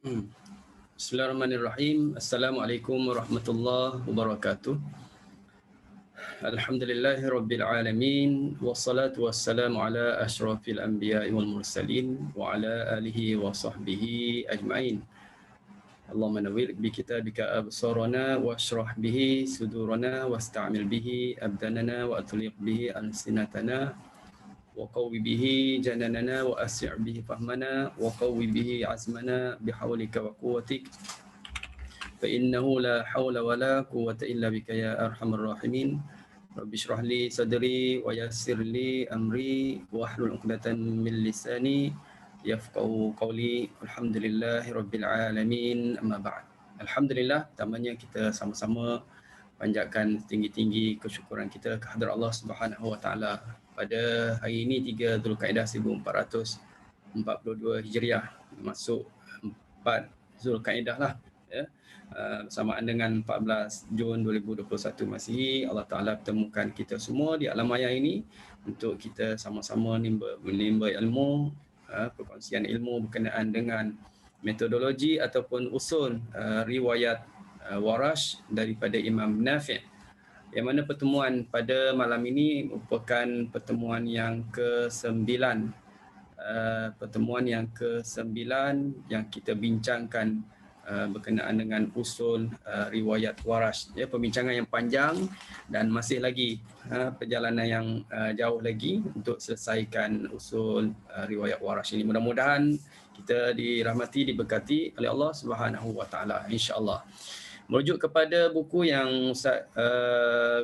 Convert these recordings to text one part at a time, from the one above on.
Bismillahirrahmanirrahim. Assalamualaikum warahmatullahi wabarakatuh. Alhamdulillahirabbil alamin wassalatu wassalamu ala asyrafil anbiya'i wal mursalin wa ala alihi wa sahbihi ajma'in. Allahumma nawwir bi kitabika absarana washrah bihi sudurana wasta'mil bihi abdanana wa atliq bihi alsinatana wa qawwi bihi jananana wa as'i' bihi fahmana wa qawwi bihi azmana bihawlika wa quwwatik fa innahu la hawla wa la quwwata illa bika ya arhamar rahimin. Rabbi shrah li sadri wa yassir li amri wa hlul 'uqdatam min lisani yafqahu qawli. Alhamdulillahi rabbil alamin. Amma ba'd. Alhamdulillah, pertamanya kita sama-sama panjatkan tinggi-tinggi kesyukuran kita kehadrat Allah Subhanahu wa taala pada hari ini 3 Zulkaidah 1442 Hijriah, masuk 4 Zulkaidah lah ya. Bersamaan dengan 14 Jun 2021 Masihi, Allah Taala pertemukan kita semua di alam maya ini untuk kita sama-sama menimba ilmu, perkongsian ilmu berkenaan dengan metodologi ataupun usul riwayat Warash daripada Imam Nafi'. Yang mana pertemuan pada malam ini merupakan pertemuan yang ke-9. Pertemuan yang ke-9 yang kita bincangkan berkenaan dengan usul riwayat Warash. Ya, perbincangan yang panjang dan masih lagi perjalanan yang jauh lagi untuk selesaikan usul riwayat Warash ini. Mudah-mudahan kita dirahmati, diberkati oleh Allah Subhanahu wa taala, insya-Allah. Merujuk kepada buku yang Ustaz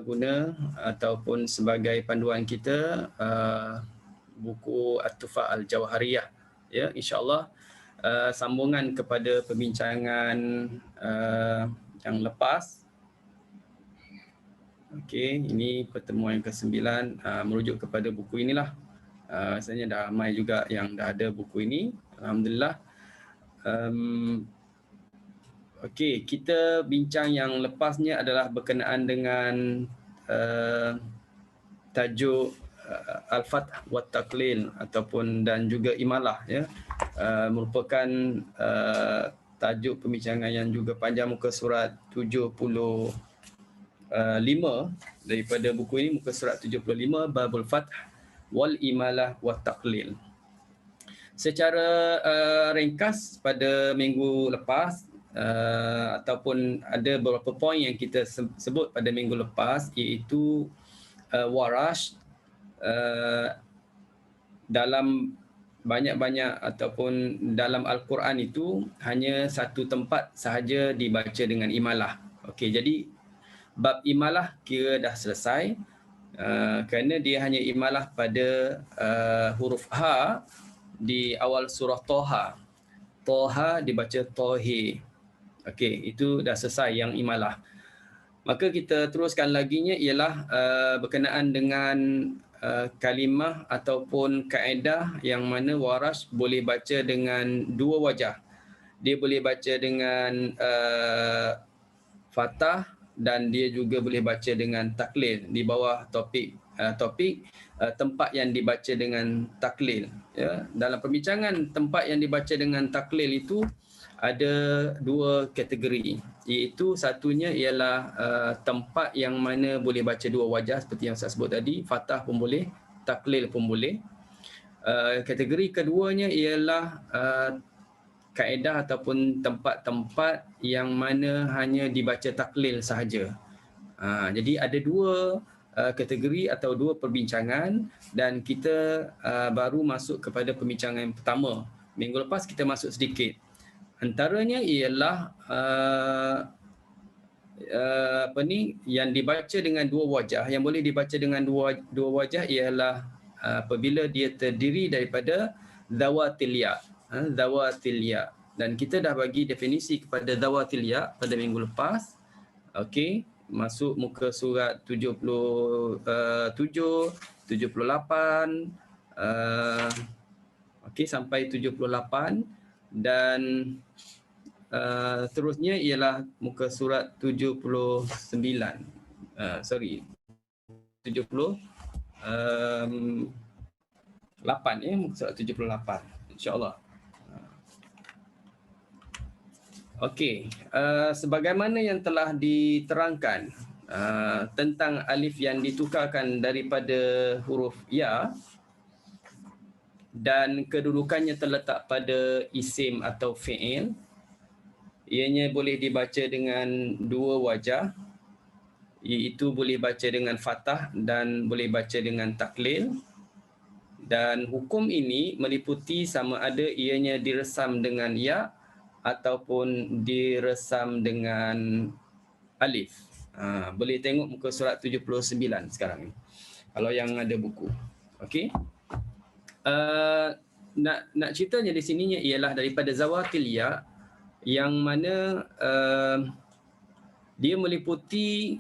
guna ataupun sebagai panduan kita, buku At-Tuhfah Al-Jawhariyah, ya, insya-Allah sambungan kepada perbincangan yang lepas. Okey, ini pertemuan yang ke-9 merujuk kepada buku inilah. Rasanya dah ramai juga yang dah ada buku ini, alhamdulillah. Okey, kita bincang yang lepasnya adalah berkenaan dengan tajuk Al-Fath wa Taqlil ataupun dan juga Imalah, ya. Merupakan tajuk perbincangan yang juga panjang, muka surat 75 daripada buku ini, muka surat 75, Babul Fath wal Imalah wa Taqlil. Secara ringkas pada minggu lepas, ataupun ada beberapa poin yang kita sebut pada minggu lepas, iaitu Warash dalam banyak-banyak ataupun dalam Al-Quran itu hanya satu tempat sahaja dibaca dengan imalah. Okey, jadi bab imalah kira dah selesai, kerana dia hanya imalah pada huruf Ha di awal surah Toha. Toha dibaca Tohi. Okey, itu dah selesai yang imalah. Maka kita teruskan laginya ialah berkenaan dengan kalimah ataupun kaedah yang mana Warash boleh baca dengan dua wajah. Dia boleh baca dengan fathah dan dia juga boleh baca dengan taklil di bawah topik tempat yang dibaca dengan taklil, ya. Dalam perbincangan tempat yang dibaca dengan taklil itu ada dua kategori, iaitu satunya ialah tempat yang mana boleh baca dua wajah seperti yang saya sebut tadi, fathah pun boleh, taklil pun boleh. Kategori keduanya ialah kaedah ataupun tempat-tempat yang mana hanya dibaca taklil sahaja. Jadi ada dua kategori atau dua perbincangan, dan kita baru masuk kepada perbincangan yang pertama. Minggu lepas kita masuk sedikit. Antaranya ialah yang dibaca dengan dua wajah. Yang boleh dibaca dengan dua wajah ialah apabila dia terdiri daripada zawatil ya. Zawatil ya. Dan kita dah bagi definisi kepada zawatil ya pada minggu lepas. Okey, masuk muka surat 77, 78, okey, sampai 78, dan terusnya ialah muka surat 79. 78, ya, muka surat 78, insya-Allah. Okey, sebagaimana yang telah diterangkan tentang alif yang ditukarkan daripada huruf ya dan kedudukannya terletak pada isim atau fi'il, ianya boleh dibaca dengan dua wajah, iaitu boleh baca dengan fathah dan boleh baca dengan taklil. Dan hukum ini meliputi sama ada ianya diresam dengan ya ataupun diresam dengan alif. Boleh tengok muka surat 79 sekarang ni, kalau yang ada buku. Okey. Nak ceritanya di sininya ialah daripada zawatil ya, yang mana dia meliputi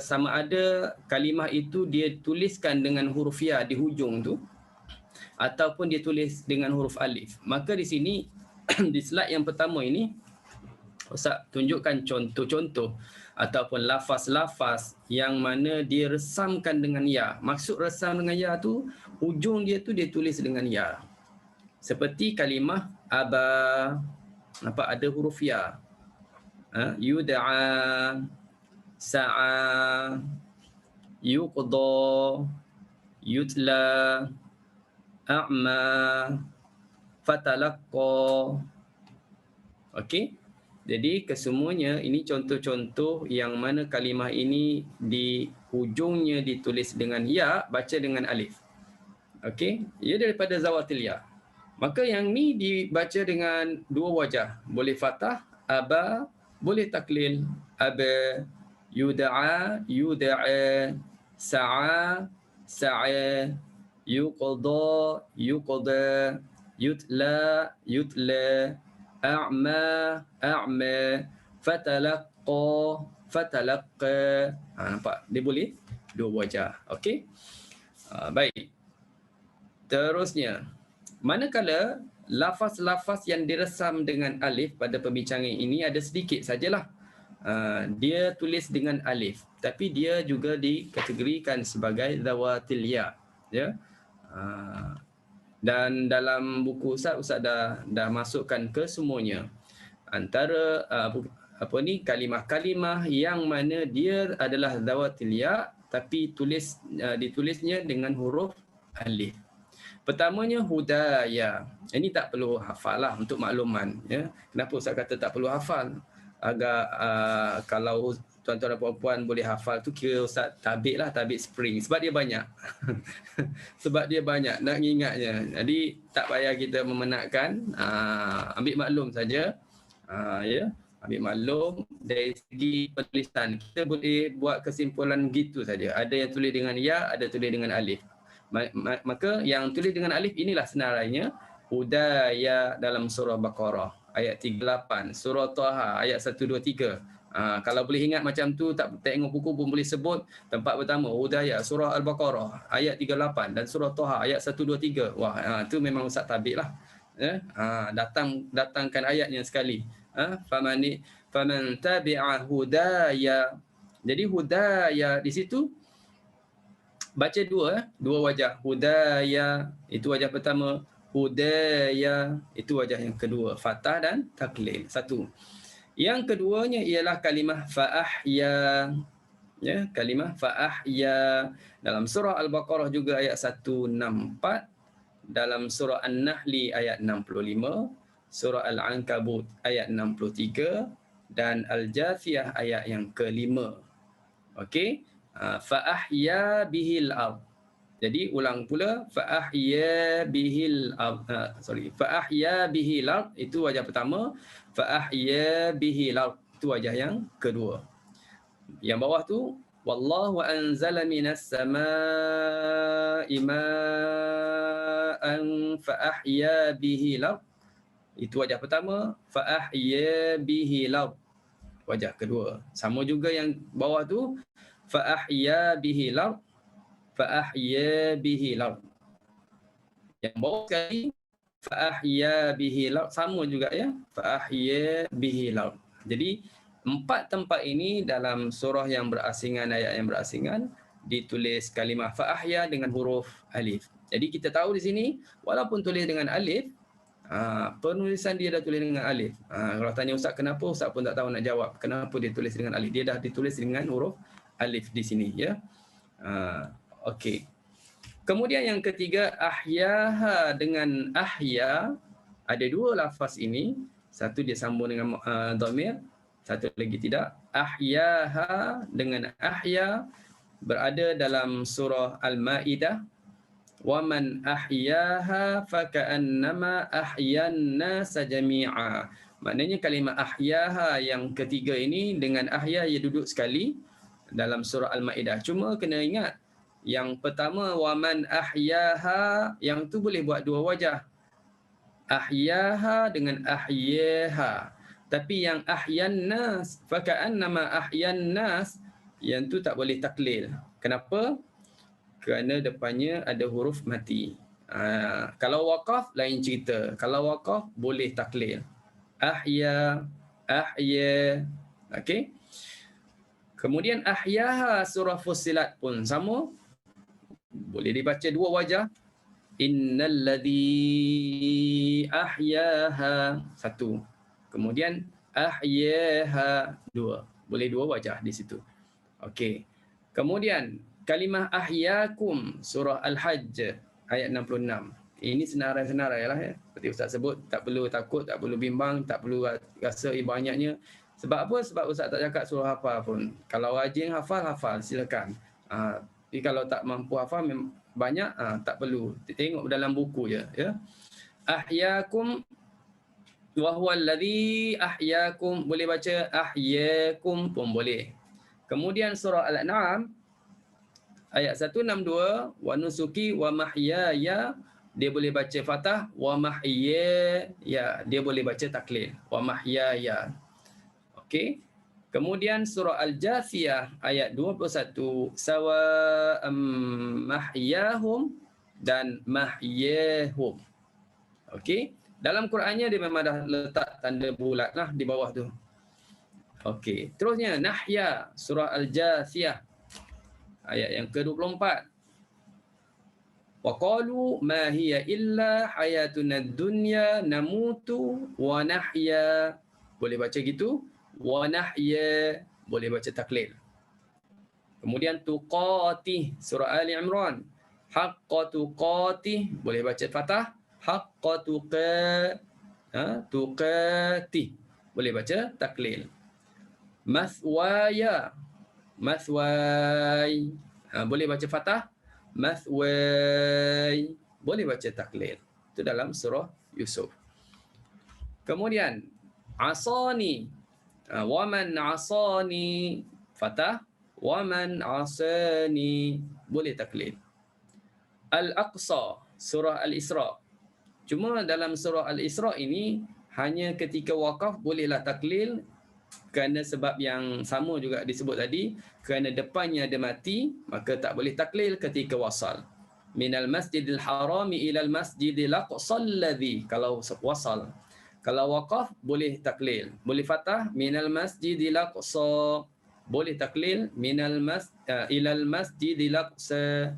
sama ada kalimah itu dia tuliskan dengan huruf ya di hujung tu ataupun dia tulis dengan huruf alif. Maka di sini di slide yang pertama ini Ustaz tunjukkan contoh-contoh ataupun lafaz-lafaz yang mana dia resamkan dengan ya. Maksud resam dengan ya tu, hujung dia tu dia tulis dengan ya. Seperti kalimah aba, nampak ada huruf ya. Yud'a, sa'a, yuqda, yutla, a'ma, fatalaqqa. Okey. Jadi kesemuanya ini contoh-contoh yang mana kalimah ini di hujungnya ditulis dengan ya, baca dengan alif. Okey, ia daripada zawatil ya. Maka yang ni dibaca dengan dua wajah, boleh fathah aba, boleh taklil aba, yud'a, yud'a, sa'a, sa'a, yuqda, yuqda, yutla, yutla, a'ma, a'ma, fatalaqqa, fatalaqqa. Nampak? Dia boleh dua wajah. Okey? Baik. Terusnya, manakala lafaz-lafaz yang diresam dengan alif pada perbincangan ini ada sedikit sajalah. Dia tulis dengan alif, tapi dia juga dikategorikan sebagai zawatil ya. Ya. Dan dalam buku Ustaz dah masukkan ke semuanya. Antara kalimah-kalimah yang mana dia adalah zawatil ya tapi ditulisnya dengan huruf alif. Pertamanya hudaya. Ini tak perlu hafal lah untuk makluman, ya. Kenapa Ustaz kata tak perlu hafal? Agak kalau tuan-tuan dan puan-puan boleh hafal tu kira Ustaz tabik lah, tabik spring sebab dia banyak. Sebab dia banyak nak ingatnya. Jadi tak payah kita memenatkan, ambil maklum saja. Ya, ambil maklum dari segi penulisan. Kita boleh buat kesimpulan gitu saja. Ada yang tulis dengan ya, ada tulis dengan alif. Maka yang tulis dengan alif inilah senarainya hudaya dalam surah Baqarah ayat 38, surah Taha ayat 123. Kalau boleh ingat macam tu, tak tengok buku pun boleh sebut tempat pertama hudaya surah Al-Baqarah ayat 38 dan surah Taha ayat 123. Wah, tu memang Ustaz tabik lah. Datangkan ayatnya sekali. Faman tabi'a hudaya. Jadi hudaya di situ baca dua wajah. Hudaya itu wajah pertama, hudaya itu wajah yang kedua, fathah dan taklil. Satu. Yang keduanya ialah kalimah fa'ahya. Ya, kalimah fa'ahya dalam surah Al-Baqarah juga ayat 164, dalam surah An-Nahli ayat 65, surah Al-Ankabut ayat 63 dan Al-Jathiyah ayat yang kelima. Okey. Fa'ahya bihil ard. Jadi ulang pula fa'ahya bihil ard. Fa'ahya bihil ard itu wajah pertama, fa'ahya bihil ard itu wajah yang kedua. Yang bawah tu wallahu anzala minas samaa'i ma'an fa'ahya bihil ard itu wajah pertama, fa'ahya bihil ard wajah kedua. Sama juga yang bawah tu fa'ahya bihi lar, fa'ahya bihi lar. Yang bawah sekali fa'ahya bihi lar, sama juga ya, fa'ahya bihi lar. Jadi empat tempat ini dalam surah yang berasingan, ayat yang berasingan ditulis kalimah fa'ahya dengan huruf alif. Jadi kita tahu di sini walaupun tulis dengan alif Penulisan dia dah tulis dengan alif. Kalau tanya Ustaz kenapa, Ustaz pun tak tahu nak jawab. Kenapa dia tulis dengan alif? Dia dah ditulis dengan huruf alif di sini, ya. Okey. Kemudian yang ketiga, ahyaha dengan ahya. Ada dua lafaz ini. Satu dia sambung dengan dhamir, satu lagi tidak. Ahyaha dengan ahya berada dalam surah Al-Maidah. Wa man ahyaha faka'annama ahyan nasa jami'a. Maknanya kalimah ahyaha yang ketiga ini dengan ahya ia duduk sekali dalam surah Al-Maidah. Cuma kena ingat yang pertama wa man ahyaha, yang tu boleh buat dua wajah. Ahyaha dengan ahyaha. Tapi yang ahyan nas faka'annama ahyan nas, yang tu tak boleh taklil. Kenapa? Kerana depannya ada huruf mati. Kalau waqaf lain cerita. Kalau waqaf boleh taklil. Ahya, ahya. Okey. Kemudian ahyaha surah Fussilat pun sama. Boleh dibaca dua wajah. Innalladzi ahyaha, satu. Kemudian ahyaha, dua. Boleh dua wajah di situ. Okey. Kemudian kalimah ahyakum surah Al-Hajj ayat 66. Ini senarai-senarai lah, ya. Seperti Ustaz sebut, tak perlu takut, tak perlu bimbang, tak perlu rasa banyaknya. Sebab apa? Sebab Ustaz tak cakap surah hafal pun. Kalau rajin hafal, silakan. Tapi kalau tak mampu hafal banyak, tak perlu. Tengok dalam buku je, ya. Ahyakum wa huwal ladzi ahyakum, boleh baca ahyakum pun boleh. Kemudian surah Al-An'am ayat 162, wa nusuki wa mahyaya, dia boleh baca fathah, wa mahyaya, dia boleh baca taklil, wa mahyaya. Okey. Kemudian surah Al-Jathiyah ayat 21, sawa mahyahum dan mahyahum. Okey. Dalam Qurannya dia memang dah letak tanda bulat lah di bawah tu. Okey. Terusnya Nahya surah Al-Jathiyah ayat yang ke-24. Wa qalu ma hiya illa hayatuna dunya namutu wa nahya. Boleh baca gitu. Wa nahya, boleh baca taklil. Kemudian tuqatih surah Ali Imran. Haqqa tuqatih, boleh baca fathah. Haqqa tuqatih, boleh baca taklil. Mathwaya, mathway, boleh baca fathah. Mathway, boleh baca taklil. Itu dalam surah Yusuf. Kemudian asani, wa man asani, fathah. Wa man asani, boleh taklil. Al-Aqsa surah Al-Isra. Cuma dalam surah Al-Isra ini hanya ketika waqaf bolehlah taklil, kerana sebab yang sama juga disebut tadi, kerana depannya ada mati, maka tak boleh taklil ketika wasal. Minal masjidil harami ilal masjidil aqsa alladhi, kalau wasal. Kalau waqaf boleh taklil, boleh fathah minal masjidil aqsa, boleh taklil ilal masjidil aqsa,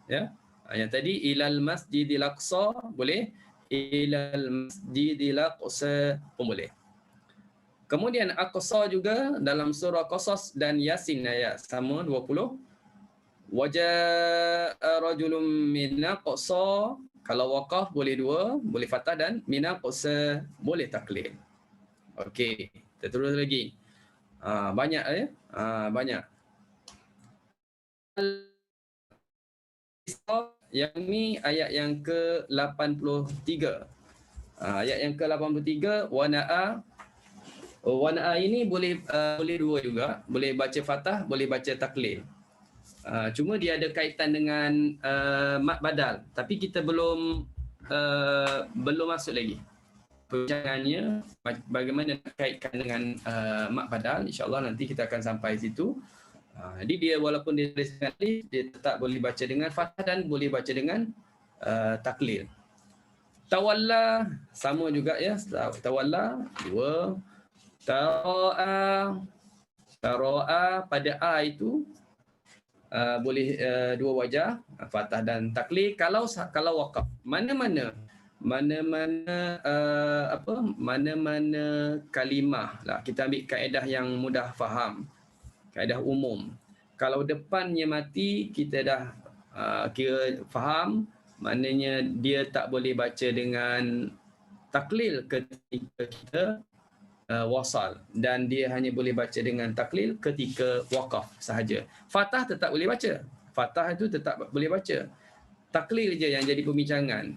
ya. Yang tadi ilal masjidil aqsa boleh, ilal masjidil aqsa pun boleh. Kemudian Aqsa juga dalam surah Qasas dan Yasin ayat sama 20. Waja'a rajulun min Aqsa, kalau waqaf boleh dua, boleh fathah, dan min Aqsa boleh taklil. Okey, kita terus lagi. Banyak, ya. Banyak. Yang ni ayat yang ke-83. Ayat yang ke-83, wana'a ini boleh dua juga, boleh baca fathah, boleh baca taklil. Cuma dia ada kaitan dengan mad badal, tapi kita belum masuk lagi perbincangannya bagaimana kaitkan dengan mad badal. InsyaAllah nanti kita akan sampai situ. Jadi dia walaupun dia tulis dengan alif, dia tetap boleh baca dengan fathah dan boleh baca dengan taklil. Tawalla sama juga, ya. Tawalla dua. Tara'a pada a itu boleh dua wajah, fathah dan taklil. Kalau waqaf, mana-mana mana-mana kalimah lah, kita ambil kaedah yang mudah faham, kaedah umum. Kalau depannya mati, kita dah kira faham, maknanya dia tak boleh baca dengan taklil ketika kita wasal, dan dia hanya boleh baca dengan taklil ketika waqaf sahaja. Fathah tetap boleh baca. Fathah itu tetap boleh baca. Taklil je yang jadi perbincangan.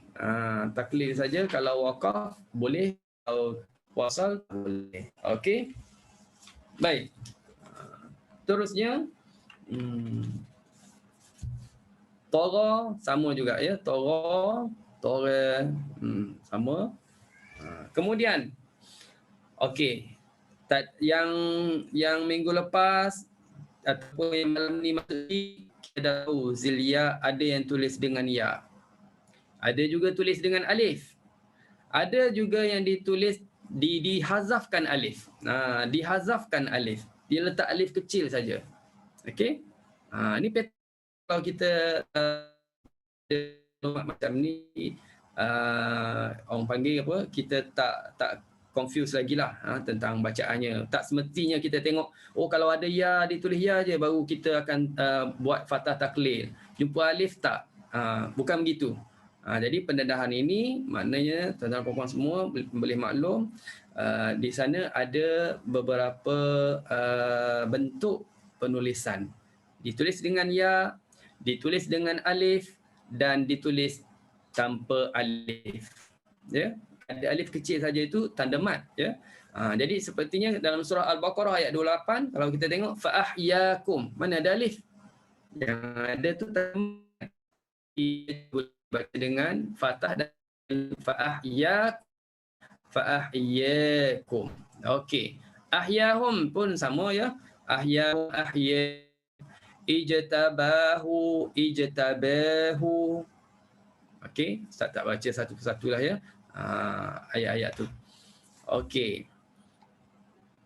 Taklil saja, kalau waqaf boleh, kalau wasal boleh. Okey. Baik. Terusnya Tara sama juga ya. Tara sama. Kemudian okey. Yang minggu lepas ataupun yang malam ni kita tahu Zilia ada yang tulis dengan ya. Ada juga tulis dengan alif. Ada juga yang ditulis dihazafkan alif. Dihazafkan alif. Dia letak alif kecil saja. Okey? Ini kalau kita macam ni, orang panggil apa, kita tak confuse lagi lah tentang bacaannya. Tak semestinya kita tengok, kalau ada ya, ditulis ya je, baru kita akan buat fathah taklil. Jumpa alif tak? Bukan begitu. Jadi pendedahan ini maknanya tuan-tuan puan-puan semua boleh maklum, di sana ada beberapa bentuk penulisan. Ditulis dengan ya, ditulis dengan alif, dan ditulis tanpa alif. Ya, ada alif kecil saja, itu tanda mat. Ya. Jadi sepertinya dalam surah Al-Baqarah ayat 28, kalau kita tengok fa'ahyakum, mana ada alif? Yang ada tu tanda mat. Baca dengan fathah dan fa'ahyakum. Okey. Ahyahum pun sama ya. Ahyahum, ijtabahu. Okey, Ustaz tak baca satu persatu lah ya. Ayat-ayat tu. Okey.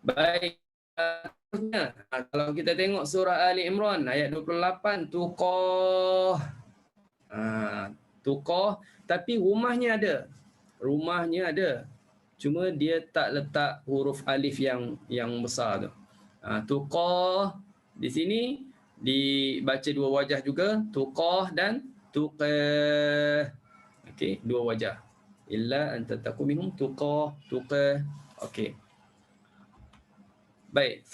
Baik. Kalau kita tengok surah Ali Imran ayat 28, tuqah. Tuqah, tapi rumahnya ada. Cuma dia tak letak huruf alif yang besar tu. Tuqah di sini dibaca dua wajah juga, tuqah dan tuqah. Okey, dua wajah. Illa an tattaqu minhum tuqah. Okey. Baik,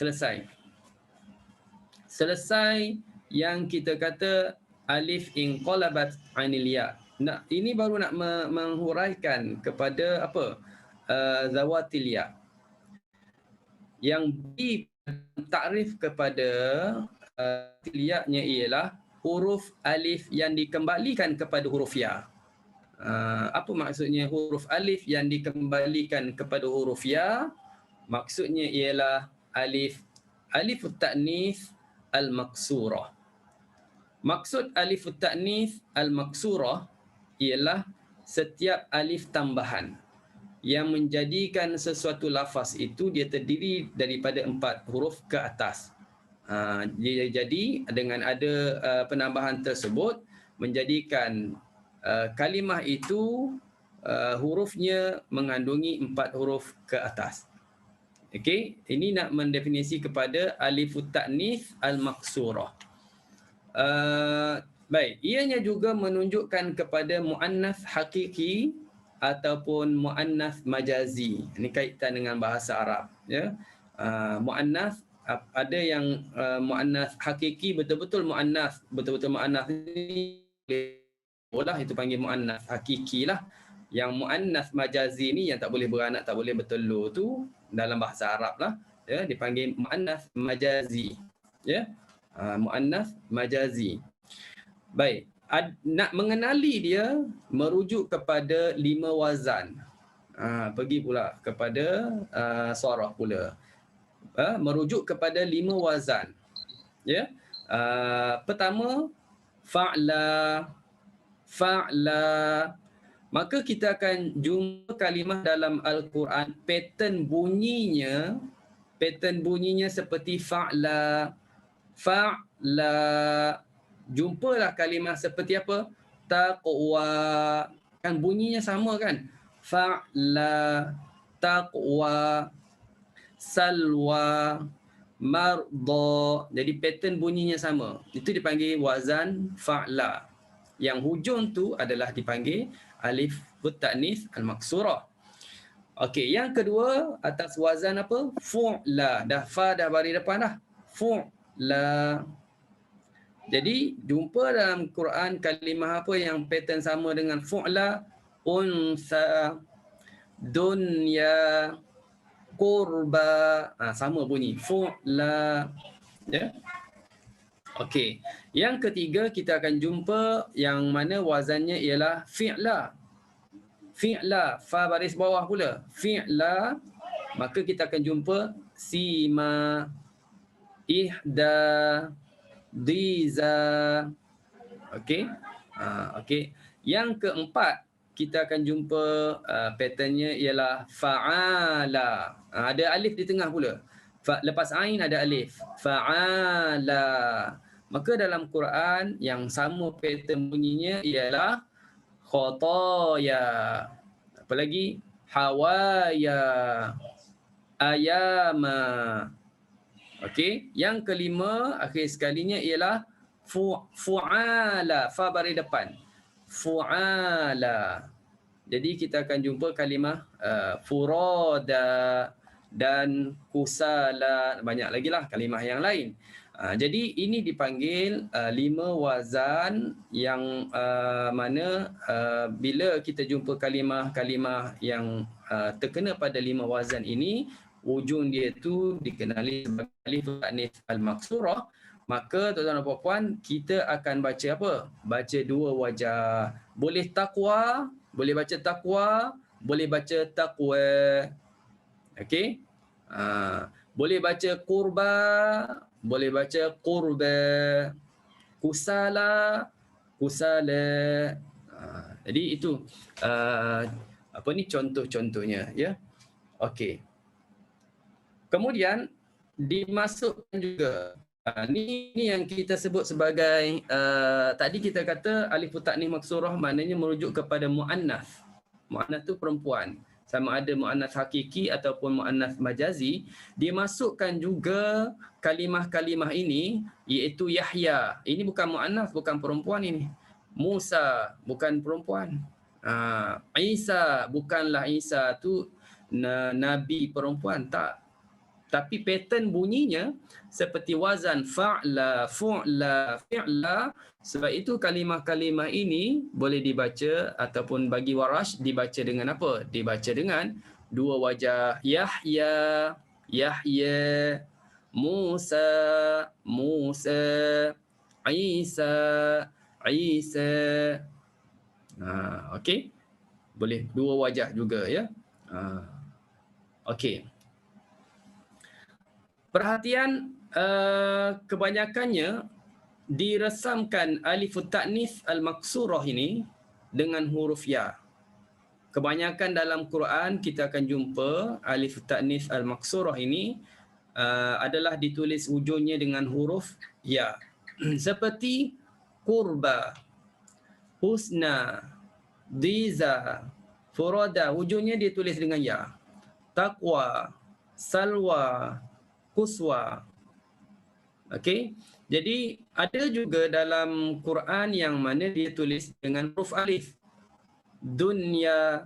selesai yang kita kata alif inqalabat anil ya. Ini baru nak menghuraikan kepada apa? Zawatil ya. Yang takrif kepada ya-nya ialah huruf alif yang dikembalikan kepada huruf ya. Apa maksudnya huruf alif yang dikembalikan kepada huruf ya? Maksudnya ialah alifut ta'nits al-maksurah. Maksud alifut ta'nits al-maksurah ialah setiap alif tambahan yang menjadikan sesuatu lafaz itu dia terdiri daripada 4 huruf ke atas. Jadi dengan ada penambahan tersebut menjadikan kalimah itu hurufnya mengandungi 4 huruf ke atas. Okey, ini nak mendefinisi kepada alifut ta'nits al-maksurah. Baik, ianya juga menunjukkan kepada muannas hakiki ataupun muannas majazi. Ini kaitan dengan bahasa Arab, ya. Muannas, ada yang muannas hakiki, betul-betul muannas ni boleh itu panggil muannas hakiki lah. Yang muannas majazi ni yang tak boleh beranak, tak boleh bertelur tu dalam bahasa Arab lah, ya, dipanggil muannas majazi, ya. Muannas majazi. Baik, nak mengenali dia merujuk kepada 5 wazan. Pergi pula kepada sarah pula. Merujuk kepada 5 wazan. Ya. Pertama, fa'la. Maka kita akan jumpa kalimah dalam Al-Quran, pattern bunyinya seperti fa'la. Jumpalah kalimah seperti apa? Taqwa. Kan bunyinya sama kan? Fa'la, taqwa, salwa, marda. Jadi pattern bunyinya sama. Itu dipanggil wazan fa'la. Yang hujung tu adalah dipanggil alif ta'nis al-maksurah. Okey, yang kedua atas wazan apa? Fu'la. Dah fa dah bari depan dah. Fu'la. Jadi jumpa dalam Quran kalimah apa yang pattern sama dengan fu'la? Unsa, dunya, qurba. Sama bunyi. Fu'la. Ya. Okey. Yang ketiga kita akan jumpa yang mana wazannya ialah fi'la. Fi'la, fa baris bawah pula. Fi'la, maka kita akan jumpa sima, ihda, diza. Okey. Okey. Yang keempat, kita akan jumpa patternnya ialah fa'ala. Ada alif di tengah pula. Lepas ain ada alif. Fa'ala. Maka dalam Quran yang sama pattern bunyinya ialah khotaya. Apa lagi? Hawaya. Ayama. Okey. Yang kelima, akhir sekalinya ialah fu'ala. Fa baris depan. Fu'ala. Jadi kita akan jumpa kalimah furada dan kusala. Banyak lagi lah kalimah yang lain. Jadi ini dipanggil 5 wazan yang mana bila kita jumpa kalimah-kalimah yang terkena pada 5 wazan ini, ujung dia tu dikenali sebagai alif ta'nis al-maksurah, maka tuan-tuan dan puan-puan kita akan baca apa? Baca 2 wajah. Boleh taqwa, boleh baca taqwa, boleh baca taqwa. Okey? Boleh baca qurba, boleh baca qurba, kusala, kusala. Jadi itu apa ni contoh-contohnya, ya. Okey. Kemudian dimasukkan juga ni yang kita sebut sebagai tadi kita kata alif ta'nis maksurah maknanya merujuk kepada muannas. Muannas tu perempuan. Sama ada muannas hakiki ataupun muannas majazi, dimasukkan juga kalimah-kalimah ini iaitu Yahya. Ini bukan muannas, bukan perempuan ini. Musa bukan perempuan. Isa bukanlah Isa tu nabi perempuan, tak. Tapi pattern bunyinya seperti wazan fa'la, fu'la, fi'la. Sebab itu kalimah-kalimah ini boleh dibaca ataupun bagi Warash dibaca dengan apa? Dibaca dengan 2 wajah. Yahya, Yahya, Musa, Musa, Isa, Isa. Okey. Boleh 2 wajah juga, ya. Okey. Perhatian, kebanyakannya diresamkan alif ta'nis al-maksurah ini dengan huruf ya. Kebanyakan dalam Quran kita akan jumpa alif ta'nis al-maksurah ini adalah ditulis ujungnya dengan huruf ya. Seperti qurba, husna, diza, furada, ujungnya ditulis dengan ya. Taqwa, salwa, kuswa. Okey. Jadi ada juga dalam Quran yang mana dia tulis dengan huruf alif. Dunya,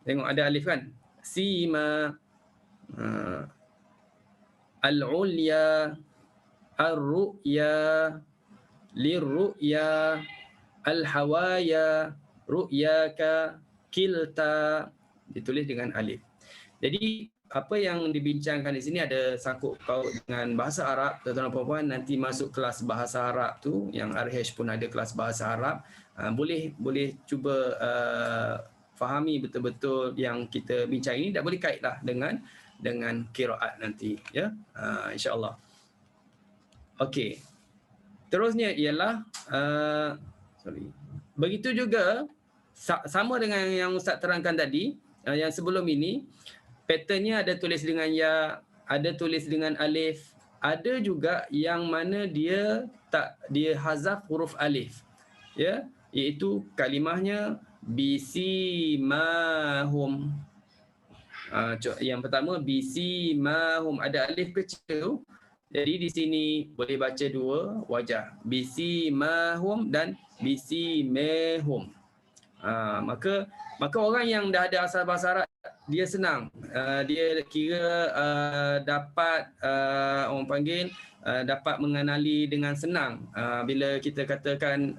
tengok ada alif kan? Sima, al-ulya, ar-ru'ya, lirru'ya, al-hawaya, ru'yaka, kilta, ditulis dengan alif. Jadi apa yang dibincangkan di sini ada sangkut paut dengan bahasa Arab. Tuan-tuan dan puan-puan nanti masuk kelas bahasa Arab tu, yang RH pun ada kelas bahasa Arab. Boleh cuba fahami betul-betul yang kita bincang ini, tak boleh kaitlah dengan qiraat nanti, ya. Insya-Allah. Okey. Terusnya ialah begitu juga sama dengan yang Ustaz terangkan tadi, yang sebelum ini. Patternnya ada tulis dengan ya, ada tulis dengan alif, ada juga yang mana dia hazaf huruf alif, ya, iaitu kalimahnya bisimahum. Yang pertama bisimahum, ada alif kecil. Jadi di sini boleh baca dua wajah, bisimahum dan bisimehum. Maka orang yang dah ada asal bahasa Arab dia senang. Dia kira dapat orang panggil dapat mengenali dengan senang bila kita katakan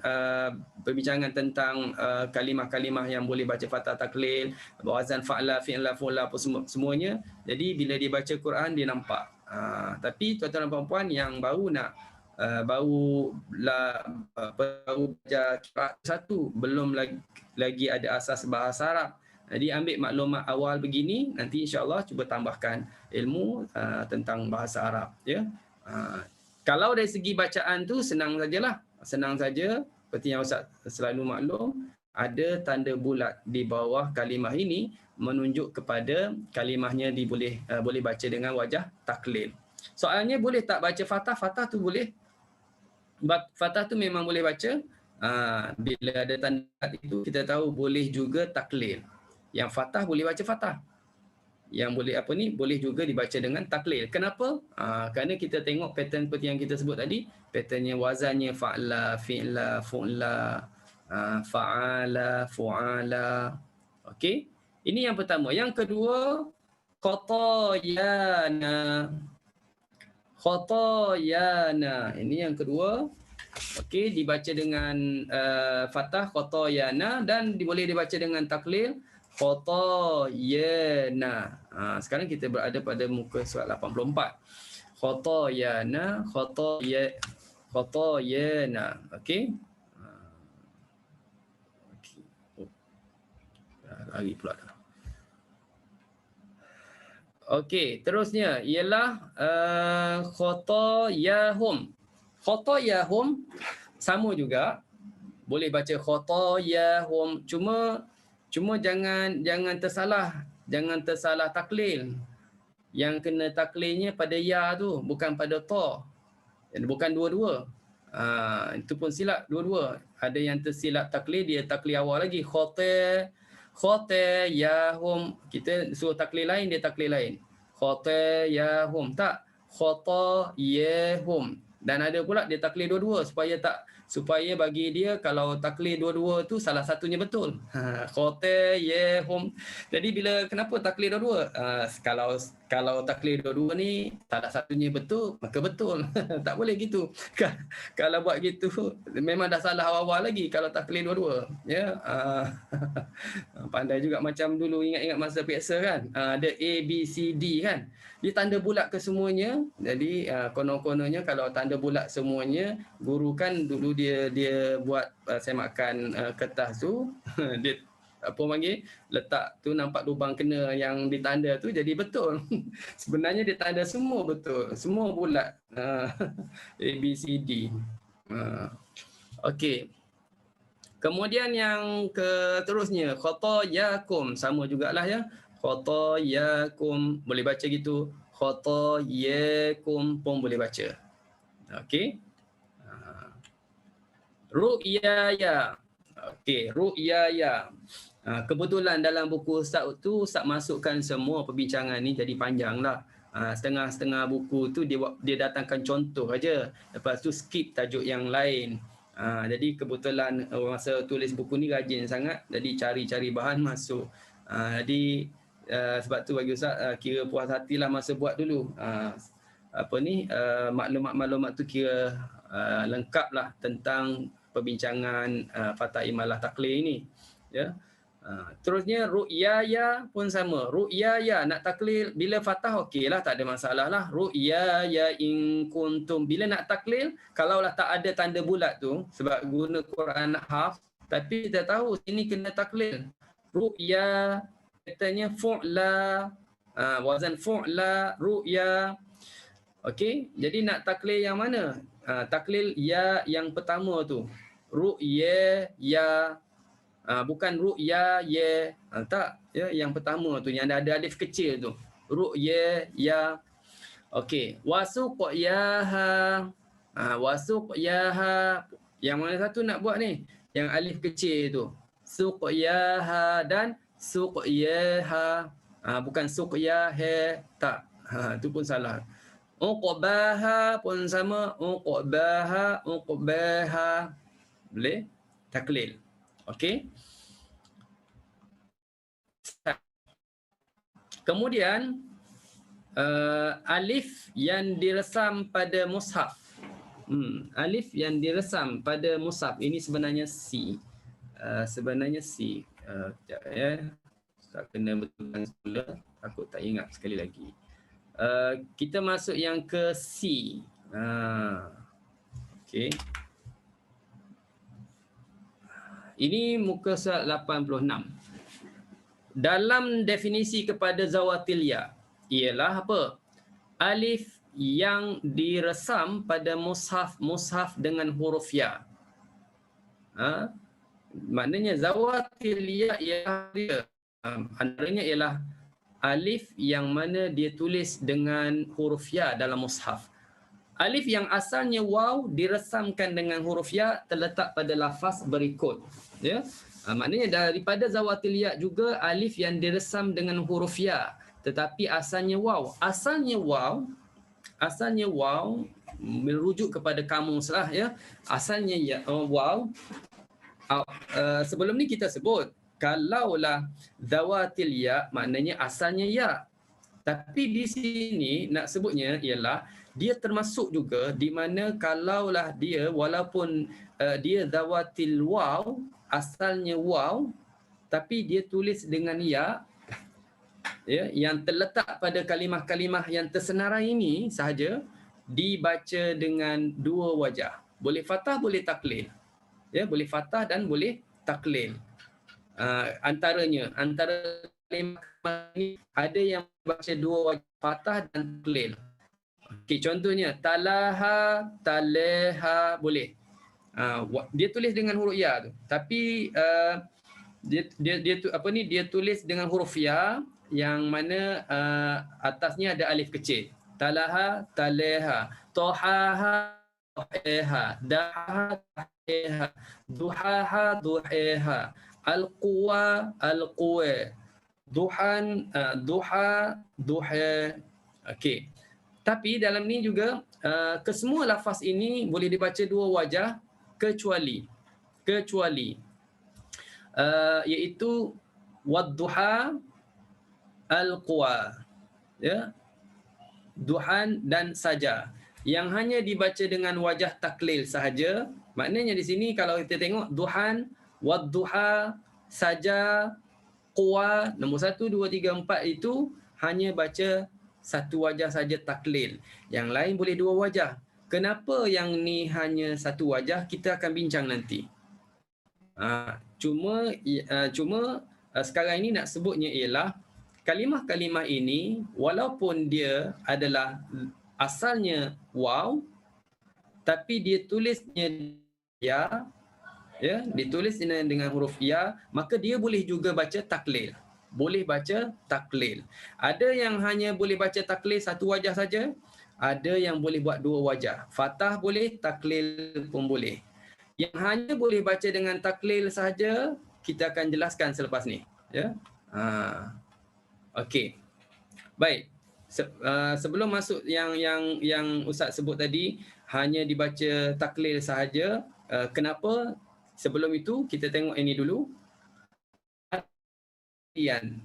perbincangan tentang kalimah-kalimah yang boleh baca fathah taklil, wazan fa'la, fi'la, fu'la, apa semuanya. Jadi bila dia baca Quran dia nampak. Tapi tuan-tuan dan puan-puan yang baru nak baru belajar qiraat satu, belum lagi ada asas bahasa Arab. Jadi ambil maklumat awal begini, nanti insya-Allah cuba tambahkan ilmu tentang bahasa Arab, ya. Kalau dari segi bacaan tu senang sajalah. Senang saja, seperti yang Ustaz selalu maklum, ada tanda bulat di bawah kalimah ini menunjuk kepada kalimahnya boleh baca dengan wajah taklil. Soalnya boleh tak baca fathah? Fathah tu boleh. Fathah tu memang boleh baca. Bila ada tanda itu kita tahu boleh juga taklil. Yang fathah boleh baca fathah. Yang boleh boleh juga dibaca dengan taklil. Kenapa? Kerana kita tengok pattern seperti yang kita sebut tadi, patternnya wazannya fa'la, fi'la, fu'la, fa'ala, fu'ala. Okey. Ini yang pertama. Yang kedua, khatayana. Khatayana. Ini yang kedua. Okey, dibaca dengan fathah khatayana dan boleh dibaca dengan taklil khatayana. Sekarang kita berada pada muka surat 84. Khatayana, khatayana. Okey. Lari pula dah. Okey, terusnya ialah khatayahum. Khatayahum sama juga, boleh baca khatayahum, cuma jangan tersalah taklil. Yang kena taklilnya pada ya tu, bukan pada ta. Bukan dua-dua. Itu pun silap dua-dua. Ada yang tersilap taklil, dia taklil awal lagi, khatayahum. Kita suruh taklil lain, dia taklil lain. Khatayahum, tak, khatayahum. Dan ada pula dia taklil dua-dua supaya bagi dia kalau taklil dua-dua tu salah satunya betul. Khatayahum. Jadi kenapa taklil dua-dua? Kalau taklil dua-dua ni salah satunya betul, maka betul. Tak boleh gitu. Kalau buat gitu memang dah salah awal-awal lagi kalau taklil dua-dua, ya. Pandai juga macam dulu, ingat-ingat masa PSA kan, ada A, B, C, D kan, dia tanda bulat ke semuanya. Jadi konon-kononnya kalau tanda bulat semuanya, guru kan dulu dia buat semakan kertas tu dia letak tu, nampak lubang kena yang ditanda tu, jadi betul. Sebenarnya dia tanda semua betul, semua bulat. A, B, C, D. Okey. Kemudian yang keterusnya, khatayakum, sama jugalah ya. Khatayakum, boleh baca gitu. Khatayakum pun boleh baca. Okey. Ru'yaya. Okey, ru'yaya. Kebetulan dalam buku Ustaz tu, Ustaz masukkan semua perbincangan ni, jadi panjang lah. Setengah-setengah buku tu dia datangkan contoh aja. Lepas tu skip tajuk yang lain. Jadi kebetulan masa tulis buku ni rajin sangat, jadi cari-cari bahan masuk. Jadi sebab tu bagi Ustaz kira puas hatilah masa buat dulu. Maklumat-maklumat tu kira lengkap lah tentang perbincangan fathah imalah taklil ini, ya. Terusnya ru'yaya pun sama. Ru'yaya nak taklil bila fathah okeylah, tak ada masalah lah. Ru'yaya in kuntum. Bila nak taklil, kalaulah tak ada tanda bulat tu, sebab guna Quran hafz, tapi kita tahu sini kena taklil. Ru'ya, katanya fu'la, wazan fu'la, ru'ya. Okey, jadi nak taklil yang mana? Taklil ya yang pertama tu. Ru'ya ya. Bukan ru'ya ya. Tak, ya, yang pertama tu yang ada alif kecil tu. Ru'ya ya. Okey, wasuqyaha. Wasuqyaha. Yang mana satu nak buat ni? Yang alif kecil tu. suqyaha dan suqyaha. Bukan suqyaha, tak. Itu pun salah. Uqbaha pun sama, uqbaha, uqbaha. Boleh taklil. Okey. Kemudian alif yang diresam pada mushaf. Alif yang diresam pada mushaf ini sebenarnya C. Sebenarnya C. Sekejap ya. Tak kena betulkan semula. Takut tak ingat sekali lagi. Kita masuk yang ke C. Okey. Ini muka surat 86. Dalam definisi kepada zawatil ya ialah apa? Alif yang diresam pada mushaf dengan huruf ya. Maknanya zawatil ya ialah dia. Antaranya ialah alif yang mana dia tulis dengan huruf ya dalam mushaf. Alif yang asalnya waw diresamkan dengan huruf ya terletak pada lafaz berikut. Ya. Maknanya daripada zawatil ya juga alif yang diresam dengan huruf ya tetapi asalnya waw. Asalnya waw merujuk kepada kamus lah ya. Asalnya ya waw. Sebelum ni kita sebut kalaulah zawatil ya maknanya asalnya ya. Tapi di sini nak sebutnya ialah dia termasuk juga di mana kalaulah dia walaupun dia zawatil waw, asalnya waw tapi dia tulis dengan ya, ya yang terletak pada kalimah-kalimah yang tersenarai ini sahaja dibaca dengan dua wajah. Boleh fathah, boleh taklil. Ya, boleh fathah dan boleh taklil. Antara kalimah ini ada yang baca dua wajah, fathah dan taklil. Okey, contohnya talaha, taleha boleh. Dia tulis dengan huruf ya tu. Tapi dia tulis dengan huruf ya yang mana atasnya ada alif kecil. Talaha, taleha, tohaha, toheha, daha, daheha, duhaha, duheha, al-quwa, al-quwa, duhan, duha, duha. Okey. Tapi dalam ni juga kesemua lafaz ini boleh dibaca dua wajah kecuali iaitu wadduha, al-quwa, ya, duhan dan saja yang hanya dibaca dengan wajah taklil sahaja. Maknanya di sini kalau kita tengok duhan, wadduha, saja, quwa, nombor 1 2 3 4 itu hanya baca satu wajah saja taklil. Yang lain boleh dua wajah. Kenapa yang ni hanya satu wajah? Kita akan bincang nanti. Cuma sekarang ini nak sebutnya ialah kalimah-kalimah ini walaupun dia adalah asalnya waw tapi dia tulisnya ya, ditulis dengan huruf ya, maka dia boleh juga baca taklil. Boleh baca taklil. Ada yang hanya boleh baca taklil satu wajah saja, ada yang boleh buat dua wajah. Fathah boleh, taklil pun boleh. Yang hanya boleh baca dengan taklil sahaja kita akan jelaskan selepas ni, ya. Okey. Baik. Sebelum masuk yang Ustaz sebut tadi hanya dibaca taklil sahaja, kenapa? Sebelum itu kita tengok ini dulu.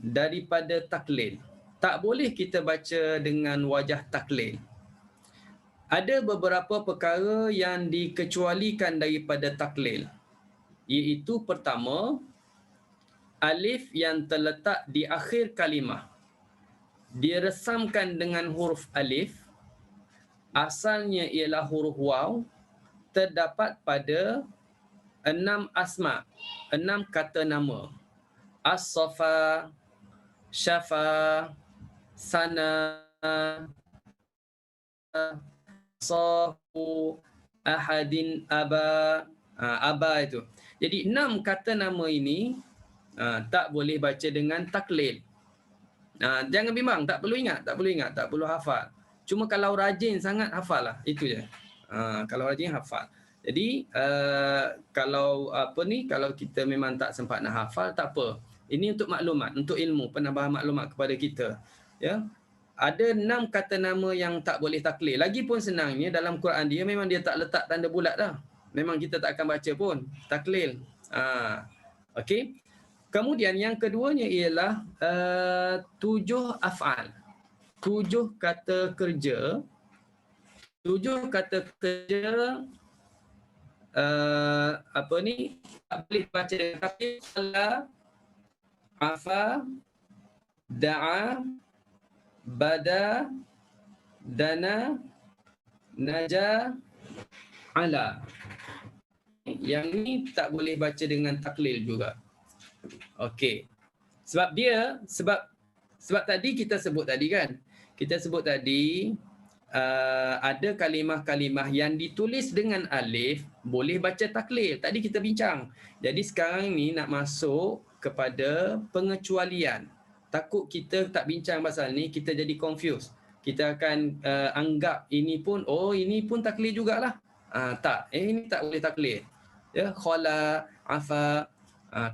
Daripada taklil. Tak boleh kita baca dengan wajah taklil. Ada beberapa perkara yang dikecualikan daripada taklil. Iaitu pertama, alif yang terletak di akhir kalimah diresamkan dengan huruf alif, asalnya ialah huruf waw, terdapat pada 6 asma, 6 kata nama. As-safa, syafa, sana, sahu, ahadin, aba. Aba itu. Jadi 6 kata nama ini tak boleh baca dengan taklil. Jangan bimbang, tak perlu ingat, tak perlu hafal. Cuma kalau rajin sangat hafal lah, itu je. Kalau rajin hafal. Jadi kalau kalau kita memang tak sempat nak hafal, tak apa. Ini untuk maklumat, untuk ilmu, penambahan maklumat kepada kita. Ya. Ada 6 kata nama yang tak boleh taklil. Lagipun senangnya dalam Quran dia memang dia tak letak tanda bulat dah. Memang kita tak akan baca pun taklil. Okey. Kemudian yang keduanya ialah 7 af'al. 7 kata kerja. 7 kata kerja tak boleh baca dengan taklil. Salah, afa, da'a, bada, dana, naja, ala. Yang ni tak boleh baca dengan taklil juga. Okey. Sebab tadi kita sebut tadi kan. Kita sebut tadi ada kalimah-kalimah yang ditulis dengan alif boleh baca taklil. Tadi kita bincang. Jadi sekarang ni nak masuk kepada pengecualian. Takut kita tak bincang pasal ni, kita jadi confused. Kita akan anggap ini pun taklil jugalah. Tak, ini tak boleh taklil. Ya, khala, afa.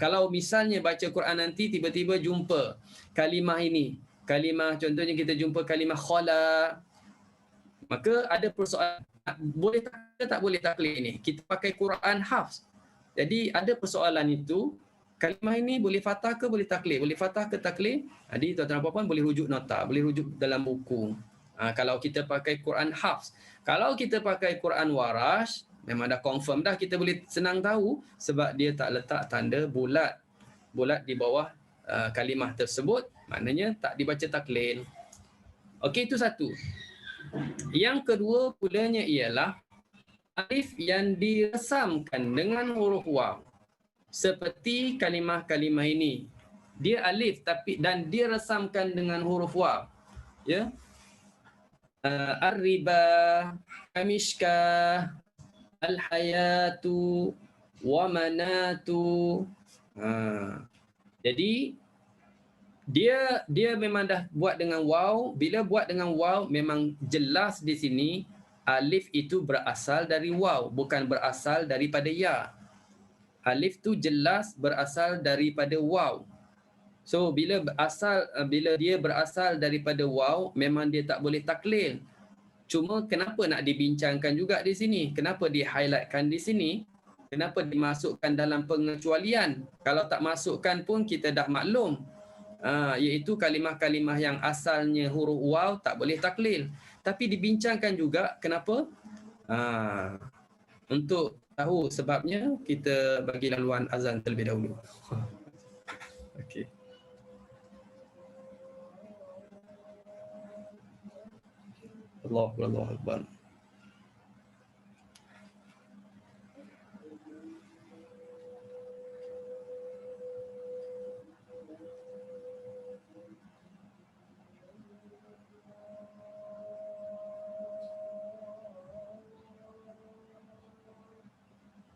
Kalau misalnya baca Quran nanti tiba-tiba jumpa kalimah ini. Kalimah contohnya kita jumpa kalimah khala. Maka ada persoalan, boleh tak boleh taklil ini. Kita pakai Quran hafz. Jadi ada persoalan itu, kalimah ini boleh fathah ke boleh taklil? Boleh fathah ke taklil? Jadi tuan-tuan dan puan boleh rujuk nota, boleh rujuk dalam buku. Kalau kita pakai Quran hafz. Kalau kita pakai Quran warash, memang dah confirm dah, kita boleh senang tahu sebab dia tak letak tanda bulat di bawah kalimah tersebut, maknanya tak dibaca taklil. Okey, itu satu. Yang kedua pulanya ialah alif yang diresamkan dengan huruf waw. Seperti kalimah-kalimah ini. Dia alif dan dia resamkan dengan huruf waw. Ya. Ar-riba, kamishka, al-hayatu, wa manatu. Jadi dia memang dah buat dengan waw. Bila buat dengan waw memang jelas di sini alif itu berasal dari waw, bukan berasal daripada ya. Alif tu jelas berasal daripada waw. So bila dia berasal daripada waw, memang dia tak boleh taklil. Cuma kenapa nak dibincangkan juga di sini? Kenapa di-highlightkan di sini? Kenapa dimasukkan dalam pengecualian? Kalau tak masukkan pun kita dah maklum. Iaitu kalimah-kalimah yang asalnya huruf waw tak boleh taklil. Tapi dibincangkan juga kenapa? Untuk tahu sebabnya, kita bagi laluan azan terlebih dahulu. Okey. Allahu Akbar.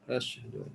Asyhadu an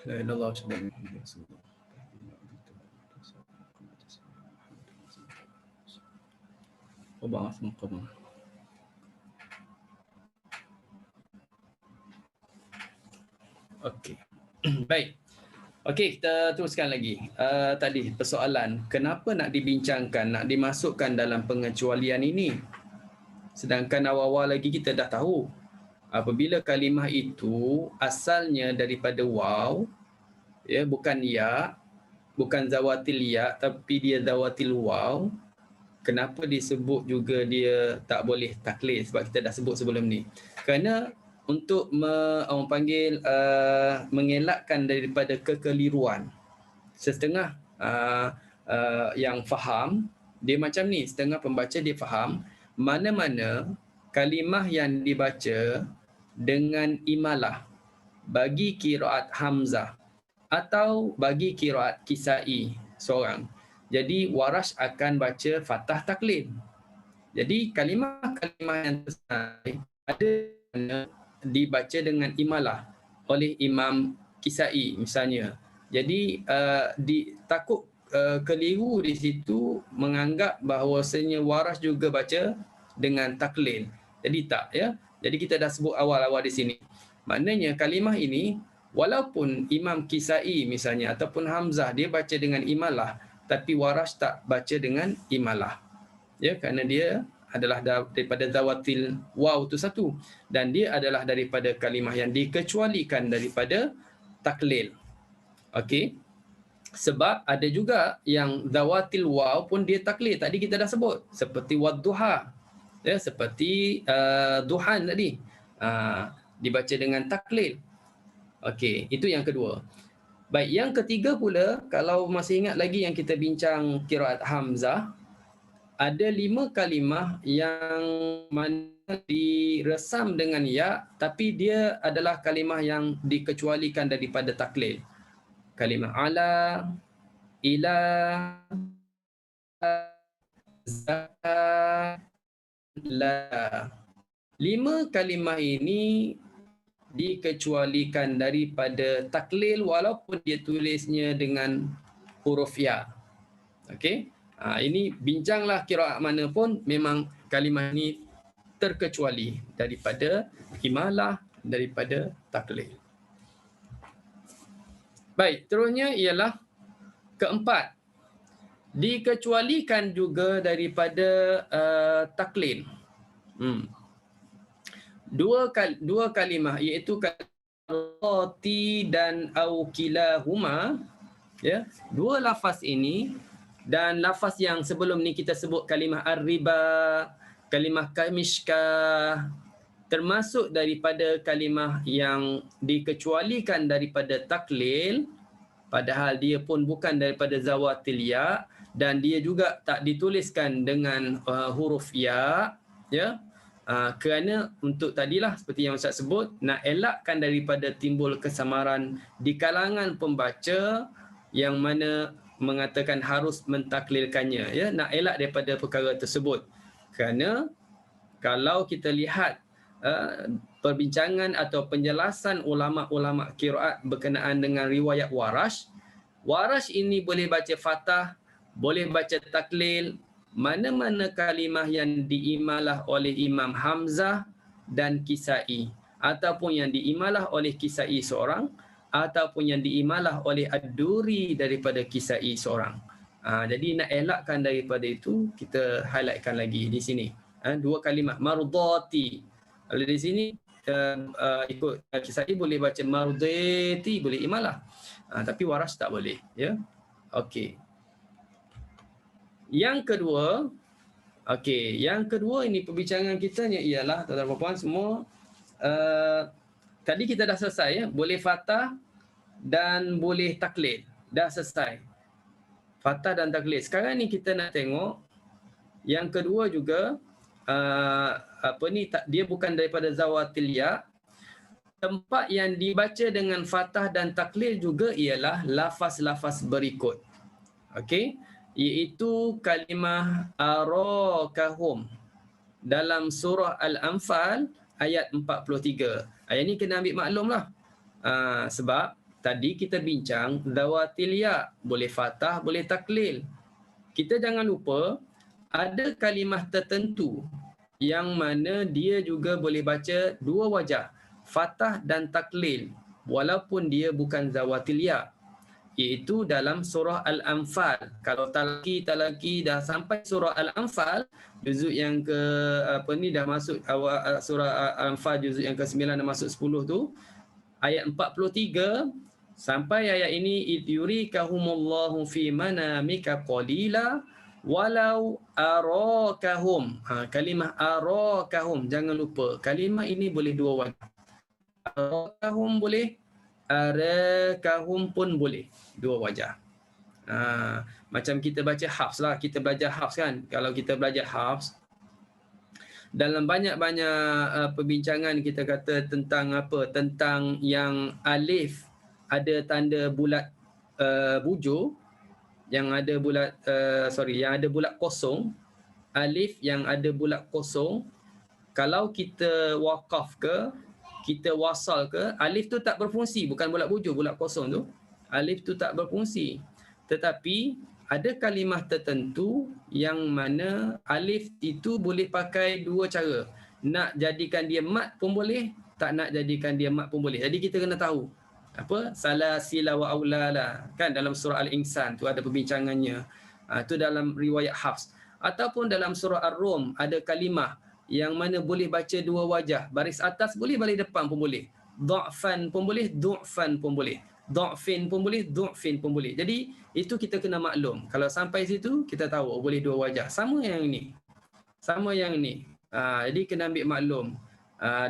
La ilaha illallah sallallahu alaihi wasallam. Okey. Baik. Okey, kita teruskan lagi. Tadi persoalan, kenapa nak dibincangkan, nak dimasukkan dalam pengecualian ini? Sedangkan awal-awal lagi kita dah tahu, apabila kalimah itu asalnya daripada waw, ya, bukan ya, bukan zawatil ya, tapi dia zawatil waw. Kenapa disebut juga dia tak boleh taklid? Sebab kita dah sebut sebelum ni. Kerana untuk orang panggil mengelakkan daripada kekeliruan. Setengah yang faham, dia macam ni, setengah pembaca dia faham mana-mana kalimah yang dibaca dengan imalah bagi qiraat Hamzah atau bagi qiraat Kisai seorang. Jadi Warash akan baca fathah taklid. Jadi kalimah-kalimah yang tersebut ada dibaca dengan imalah oleh Imam Kisai misalnya. Jadi takut keliru di situ menganggap bahawasanya Warash juga baca dengan taklid. Jadi tak, ya. Jadi kita dah sebut awal-awal di sini. Maknanya kalimah ini walaupun Imam Kisai misalnya ataupun Hamzah dia baca dengan imalah, tapi Warash tak baca dengan imalah. Ya, kerana dia adalah daripada zawatil waw tu satu, dan dia adalah daripada kalimah yang dikecualikan daripada taklil. Okey. Sebab ada juga yang zawatil waw pun dia taklil. Tadi kita dah sebut seperti wadduha. Ya, seperti duhan tadi. Dibaca dengan taklil. Okey, itu yang kedua. Baik, yang ketiga pula, kalau masih ingat lagi yang kita bincang qiraat Hamzah, ada 5 kalimah yang mana diresam dengan ya, tapi dia adalah kalimah yang dikecualikan daripada taklil. Kalimah ala, ila, zaka, la. 5 kalimah ini dikecualikan daripada taklil walaupun dia tulisnya dengan huruf ya. Okey. Ini bincanglah qiraat mana pun memang kalimah ini terkecuali daripada imalah, daripada taklil. Baik, terusnya ialah keempat. Dikecualikan juga daripada taklil. Dua kalimah iaitu rati dan au kilahuma, ya, dua lafaz ini dan lafaz yang sebelum ni kita sebut kalimah ar-riba, kalimah kamishka, termasuk daripada kalimah yang dikecualikan daripada taklil, padahal dia pun bukan daripada zawatil ya dan dia juga tak dituliskan dengan huruf ya, ya. Kerana untuk tadilah seperti yang Ustaz sebut, nak elakkan daripada timbul kesamaran di kalangan pembaca yang mana mengatakan harus mentaklilkannya, ya, nak elak daripada perkara tersebut. Kerana kalau kita lihat perbincangan atau penjelasan ulama-ulama qiraat berkenaan dengan riwayat Warash, Warash ini boleh baca fathah, boleh baca taklil, mana-mana kalimah yang diimalah oleh Imam Hamzah dan Kisai, ataupun yang diimalah oleh Kisai seorang, ataupun yang diimalah oleh Ad-Duri daripada Kisai seorang. Jadi nak elakkan daripada itu, kita highlightkan lagi di sini. Dua kalimah, mardati. Kalau di sini ikut Kisai boleh baca mardati, boleh imalah. Tapi Warash tak boleh, ya. Okey. Yang kedua ini perbincangan kita ialah tuan-tuan dan puan semua, tadi kita dah selesai, ya, boleh fathah dan boleh taklid. Dah selesai. Fathah dan taklid. Sekarang ni kita nak tengok yang kedua juga, dia bukan daripada zawatil ya. Tempat yang dibaca dengan fathah dan taklid juga ialah lafaz-lafaz berikut. Okey, iaitu kalimah arakahum dalam surah Al-Anfal ayat 43. Ayat ni kena ambil maklumlah. Sebab Tadi kita bincang zawatil ya, boleh fathah, boleh taklil. Kita jangan lupa ada kalimah tertentu yang mana dia juga boleh baca dua wajah, fathah dan taklil, walaupun dia bukan zawatil ya, iaitu dalam surah Al-Anfal. Kalau talaki dah sampai surah Al-Anfal, juzuk yang ke dah masuk awal surah Al-Anfal, juzuk yang ke-9 dan masuk 10 tu, ayat 43 sampai ayat ini, id yurikahumullahu fi manamika qalila walau arakahum. Kalimah arakahum, jangan lupa kalimah ini boleh dua wajah. Arakahum boleh, arakahum pun boleh dua wajah. Macam kita baca Hafs lah, kita belajar Hafs kan. Kalau kita belajar Hafs, dalam banyak-banyak perbincangan kita kata tentang apa? Tentang yang alif ada tanda bulat bujur, yang ada bulat yang ada bulat kosong, alif yang ada bulat kosong. Kalau kita waqaf ke, kita wasal ke, alif tu tak berfungsi, bukan bulat bujur, bulat kosong tu. Alif tu tak berfungsi. Tetapi ada kalimah tertentu yang mana alif itu boleh pakai dua cara. Nak jadikan dia mat pun boleh, tak nak jadikan dia mat pun boleh. Jadi kita kena tahu apa salasila wa aulala, kan dalam surah Al-Insan tu ada perbincangannya. Itu dalam riwayat Hafs. Ataupun dalam surah Ar-Rum ada kalimah yang mana boleh baca dua wajah. Baris atas boleh, baris depan pun boleh. Dha'fan pun boleh, du'fan pun boleh. Dha'fin pun boleh, du'fin pun boleh. Jadi itu kita kena maklum. Kalau sampai situ kita tahu boleh dua wajah. Sama yang ni. Sama yang ni. Jadi kena ambil maklum.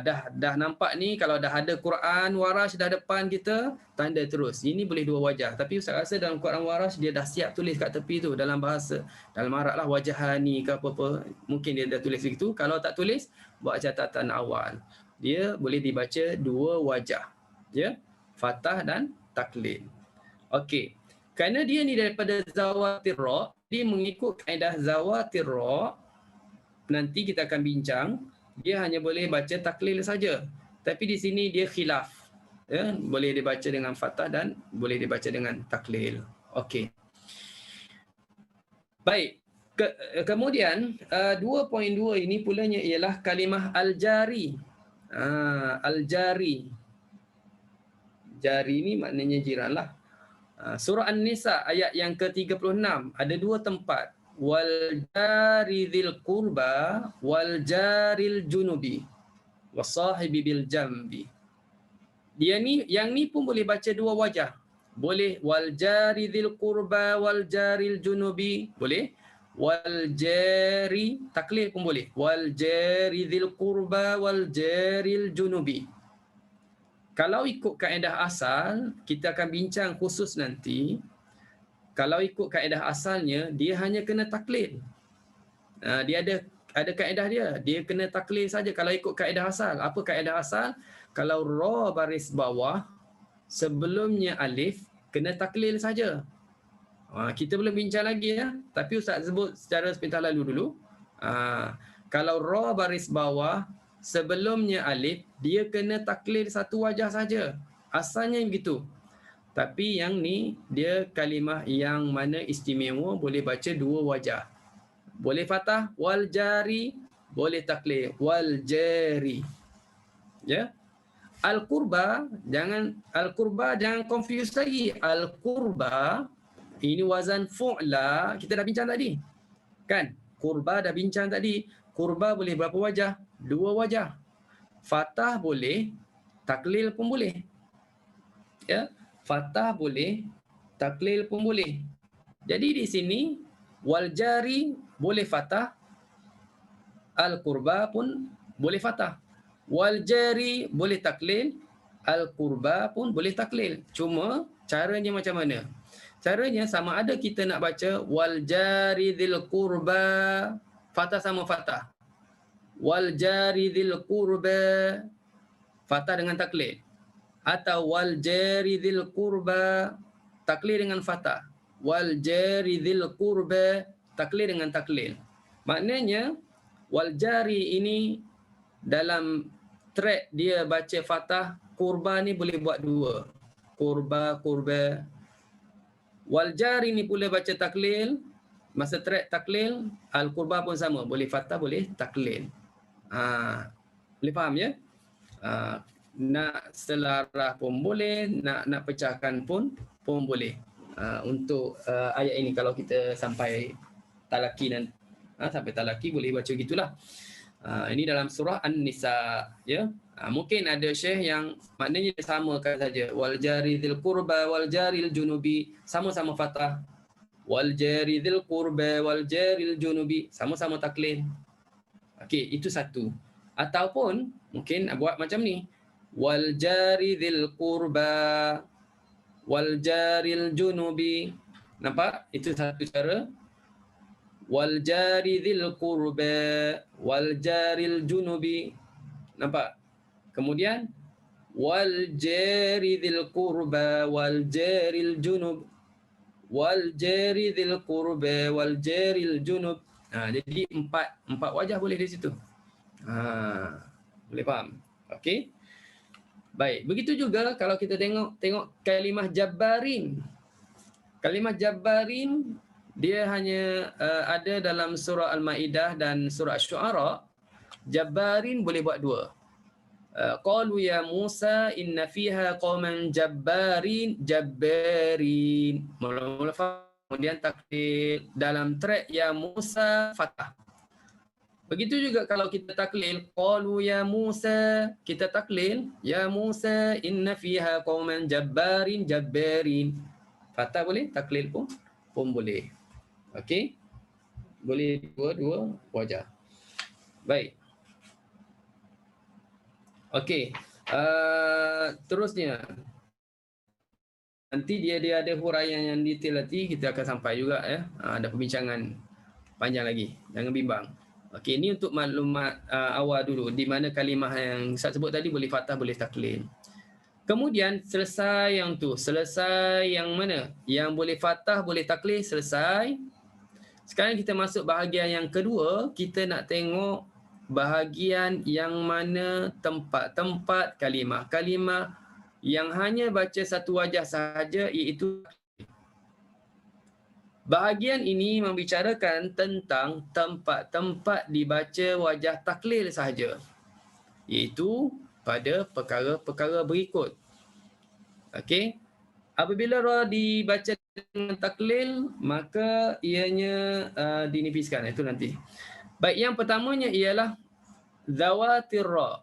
Dah nampak ni, kalau dah ada Quran Warash dah depan kita, tanda terus. Ini boleh dua wajah. Tapi Ustaz rasa dalam Quran Warash dia dah siap tulis kat tepi tu dalam bahasa, dalam Arab lah, wajahani ke apa-apa. Mungkin dia dah tulis begitu. Kalau tak tulis, buat catatan awal. Dia boleh dibaca dua wajah. Ya, fathah dan taklid. Okey. Kerana dia ni daripada zawatir ra, dia mengikut kaedah zawatir ra, nanti kita akan bincang, dia hanya boleh baca taklil saja. Tapi di sini dia khilaf. Ya, boleh dibaca dengan fathah dan boleh dibaca dengan taklil. Okey. Baik. Kemudian 2.2 ini pulanya ialah kalimah al-jari. Al-jari. Jari ni maknanya jiran lah. Surah An-Nisa ayat yang ke-36 ada dua tempat. Wal jari dzil qurba wal jaril junubi wasahibi bil jambi. Dia ni, yang ni pun boleh baca dua wajah. Boleh wal jari dzil qurba wal jaril junubi, boleh. Wal jari taklil pun boleh. Wal jari dzil qurba wal jaril junubi. Kalau ikut kaedah asal, kita akan bincang khusus nanti. Kalau ikut kaedah asalnya, dia hanya kena taklil. Dia ada kaedah dia. Dia kena taklil saja kalau ikut kaedah asal. Apa kaedah asal? Kalau ra baris bawah, sebelumnya alif, kena taklil saja. Kita belum bincang lagi ya. Tapi Ustaz sebut secara sepintas lalu dulu. Kalau ra baris bawah, sebelumnya alif, dia kena taklil satu wajah saja. Asalnya begitu. Tapi yang ni, dia kalimah yang mana istimewa, boleh baca dua wajah. Boleh fathah, wal jari, boleh taklil, wal jari. Ya. Al-qurba, jangan confuse lagi. Al-qurba, ini wazan fu'la, kita dah bincang tadi. Kan? Qurba dah bincang tadi. Qurba boleh berapa wajah? Dua wajah. Fathah boleh, taklil pun boleh. Ya, fathah boleh, taklil pun boleh. Jadi di sini wal jari boleh fathah, al qurba pun boleh fathah. Wal jari boleh taklil, al qurba pun boleh taklil. Cuma caranya macam mana? Caranya sama ada kita nak baca wal jari dzil qurba, fathah sama fathah. Wal jari dzil qurba, fathah dengan taklil. Atau wal jari dzil qurba, taklil dengan fathah. Wal jari dzil qurba, taklil dengan taklil. Maknanya wal jari ini dalam track dia baca fathah, qurba ni boleh buat dua. kurba. Wal jari ni pula baca taklil, masa track taklil, al kurba pun sama, boleh fathah boleh taklil. Boleh faham ya? Nak selarah pun boleh, nak pecahkan pun boleh. Untuk ayat ini kalau kita sampai talaki dan sampai talaki boleh baca gitulah. Ini dalam surah An-Nisa ya. Mungkin ada syekh yang maknanya samakan saja, wal jari dzil qurba wal jaril junubi, sama-sama fathah. Wal jari dzil qurba wal jaril junubi, sama-sama taklil. Okey, itu satu. Ataupun mungkin buat macam ni, wal jari dzil qurba wal jaril junubi. Nampak? Itu satu cara. Wal jari dzil qurba wal jaril junubi. Nampak? Kemudian wal jari dzil qurba wal jaril junub. Wal jari dzil qurba wal jaril junub. Jadi empat wajah boleh di situ. Boleh faham? Okey. Baik, begitu juga kalau kita tengok kalimah jabbarin. Kalimah jabbarin dia hanya ada dalam surah Al-Maidah dan surah Asy-Syu'ara. Jabbarin boleh buat dua. Qalu ya Musa inna fiha qauman jabbarin. Mula-mula kemudian taklil. Dalam track ya Musa fathah. Begitu juga kalau kita taklil, qalu ya Musa, kita taklil ya Musa inna fiha qauman jabbarin. Fathah boleh, taklil pun boleh. Okey. Boleh dua wajah. Baik. Okey, terusnya nanti dia ada huraian yang detail nanti kita akan sampai juga ya. Ada perbincangan panjang lagi, jangan bimbang. Okey, ini untuk maklumat awal dulu di mana kalimah yang saya sebut tadi boleh fathah boleh taklil. Kemudian selesai yang mana? Yang boleh fathah boleh taklil selesai. Sekarang kita masuk bahagian yang kedua, kita nak tengok bahagian yang mana tempat-tempat kalimah yang hanya baca satu wajah sahaja, iaitu bahagian ini membicarakan tentang tempat-tempat dibaca wajah taklil sahaja, iaitu pada perkara-perkara berikut. Okey. Apabila ra dibaca dengan taklil, maka ianya dinipiskan. Itu nanti. Baik, yang pertamanya ialah zawatir ra.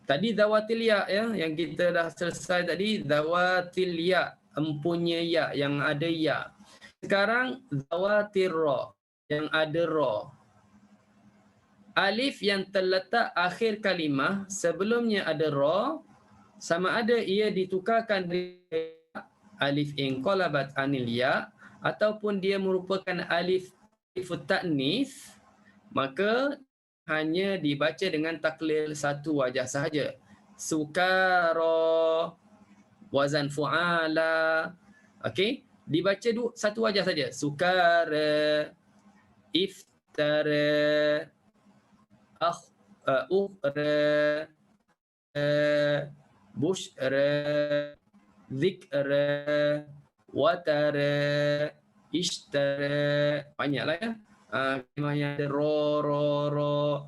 Tadi zawatil ya, yang kita dah selesai tadi, zawatil ya, empunya ya, yang ada ya. Sekarang zawatir ra, yang ada ra. Alif yang terletak akhir kalimah sebelumnya ada ra, sama ada ia ditukarkan dari alif inqalabat anil ya ataupun dia merupakan alif ta'nis, maka hanya dibaca dengan taklil satu wajah sahaja. Sukara, wazan fu'ala. Okey, dibaca satu wajah saja. Sukara, iftara, ukhra, bushra, zikra, watara, ishtara. Banyaklah ya. Kalimah yang ada ro.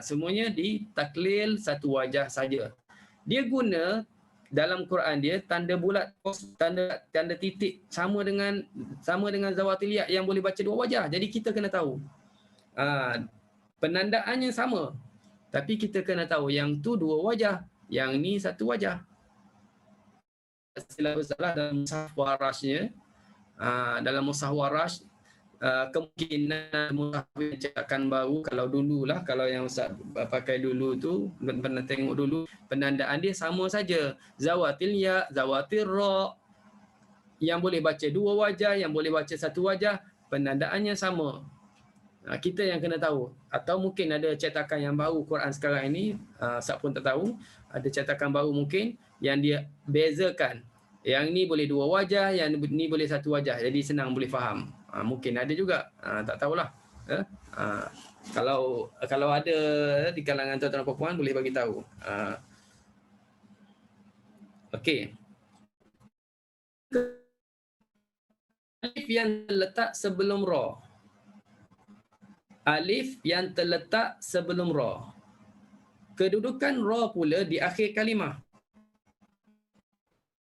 Semuanya ditaklil satu wajah saja. Dia guna dalam Quran dia tanda bulat, tanda titik sama dengan zawatil ya yang boleh baca dua wajah. Jadi kita kena tahu. Penandaannya sama. Tapi kita kena tahu yang tu dua wajah, yang ni satu wajah. Istilah bersalah dalam mushaf warasnya. Dalam mushaf waras, kemungkinan mushaf cetakan baru, kalau dululah, kalau yang Ustaz pakai dulu tu, pernah tengok dulu, penandaan dia sama saja. Zawatil ya, zawatir ra. Yang boleh baca dua wajah, yang boleh baca satu wajah, penandaannya sama. Kita yang kena tahu. Atau mungkin ada cetakan yang baru Quran sekarang ini, Ustaz pun tak tahu, ada cetakan baru mungkin yang dia bezakan. Yang ni boleh dua wajah, yang ni boleh satu wajah. Jadi senang boleh faham. Mungkin ada juga, tak tahulah. Kalau ada di kalangan tuan-tuan dan puan boleh bagi tahu. Okey. Alif yang terletak sebelum ra. Alif yang terletak sebelum ra. Kedudukan ra pula di akhir kalimah.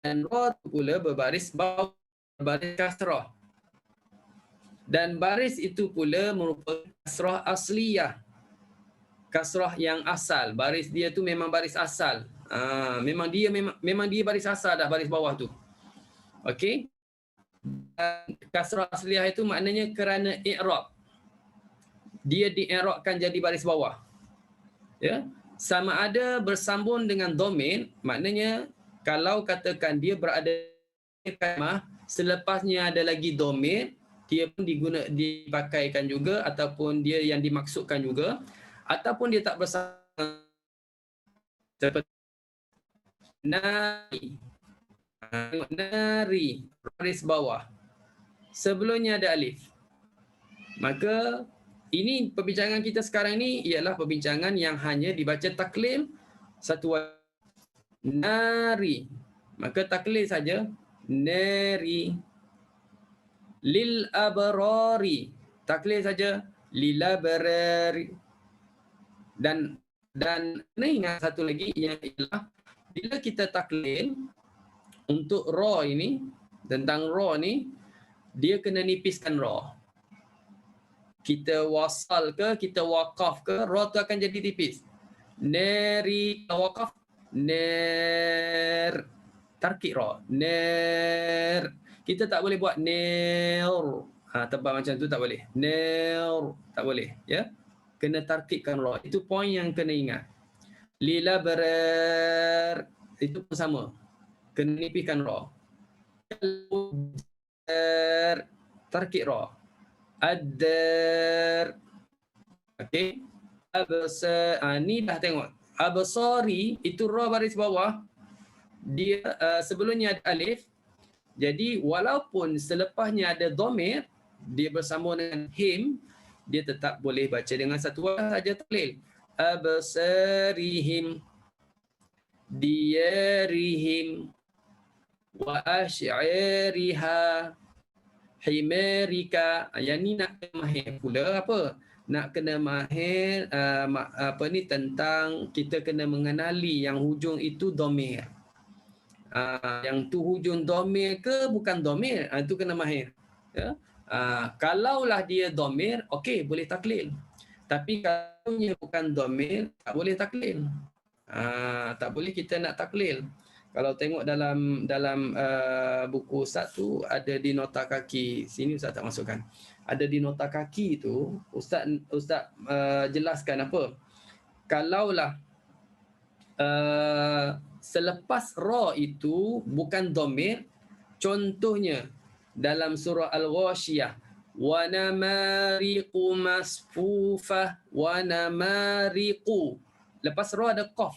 Dan ra pula berbaris bawah, berbaris kasrah. Dan baris itu pula merupakan kasrah asliyah. Kasrah yang asal. Baris dia tu memang baris asal. Memang dia baris asal dah, baris bawah tu. Okey. Kasrah asliyah itu maknanya kerana i'rab. Dia di-i'rabkan jadi baris bawah. Ya. Sama ada bersambung dengan dhamir, maknanya kalau katakan dia berada di kalimah, selepasnya ada lagi dhamir, dia pun dipakaikan juga, ataupun dia yang dimaksudkan juga, ataupun dia tak bersambung seperti nari. Nari, baris bawah. Sebelumnya ada alif. Maka ini perbincangan kita sekarang ni ialah perbincangan yang hanya dibaca taklil satu nari. Maka taklil saja nari. Lil abrari. Taklil saja lil abrari. Dan kena ingat satu lagi ialah bila kita taklil untuk ra ini, tentang ra ni, dia kena nipiskan ra. Kita wasal ke, kita waqaf ke, ra tu akan jadi tipis. Neri, waqaf, ner. Tarkik ra, ner. Kita tak boleh buat ner. Tebal macam tu tak boleh. Ner, tak boleh. Ya, kena tarkikkan ra. Itu poin yang kena ingat. Lila berer, itu pun sama. Kena nipiskan ra. Tarkik ra. Ad-dar. Okey. Absar, ni dah tengok. Absari itu ra baris bawah. Dia sebelumnya ada alif. Jadi walaupun selepasnya ada dhamir, dia bersambung dengan him, dia tetap boleh baca dengan satu saja taklil. Absarihim, diyarihim, wa asy'ariha, himarika. Yang ni nak kena mahir pula apa? Nak kena mahir tentang kita kena mengenali yang hujung itu dhamir. Yang tu hujung dhamir ke bukan dhamir, itu kena mahir. Ya. Kalaulah dia dhamir, okey boleh taklil. Tapi kalau dia bukan dhamir, tak boleh taklil. Tak boleh kita nak taklil. Kalau tengok dalam buku Ustaz tu ada di nota kaki, sini Ustaz tak masukkan. Ada di nota kaki tu Ustaz jelaskan apa? Kalaulah selepas ra itu bukan dhamir, contohnya dalam surah Al-Ghashiyah, wa namariqu masfufah, wa namariqu. Lepas ra ada qaf.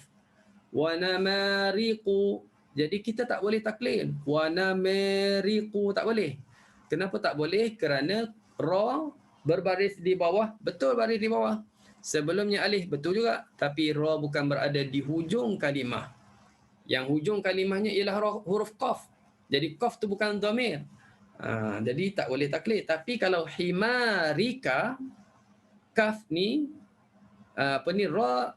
Wa namariqu. Jadi kita tak boleh taklil. Wa namariqu, tak boleh. Kenapa tak boleh? Kerana ra berbaris di bawah, betul baris di bawah. Sebelumnya alif, betul juga. Tapi ra bukan berada di hujung kalimah. Yang hujung kalimahnya ialah huruf qaf. Jadi qaf tu bukan dhamir. Jadi tak boleh taklid. Tapi kalau himarika, kaf ni, ra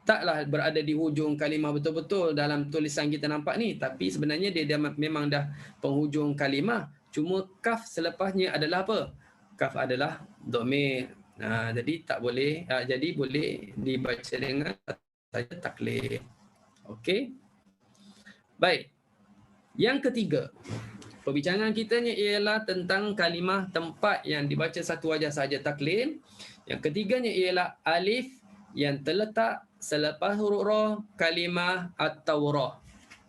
taklah berada di hujung kalimah betul-betul dalam tulisan kita nampak ni. Tapi sebenarnya dia memang dah penghujung kalimah. Cuma kaf selepasnya adalah apa? Kaf adalah dhamir. Jadi tak boleh, jadi boleh dibaca dengan saja taklid. Okey. Baik. Yang ketiga, perbincangan kita ni ialah tentang kalimah tempat yang dibaca satu wajah saja taklid. Yang ketiganya ialah alif yang terletak selepas huruf ra kalimah at-taurah.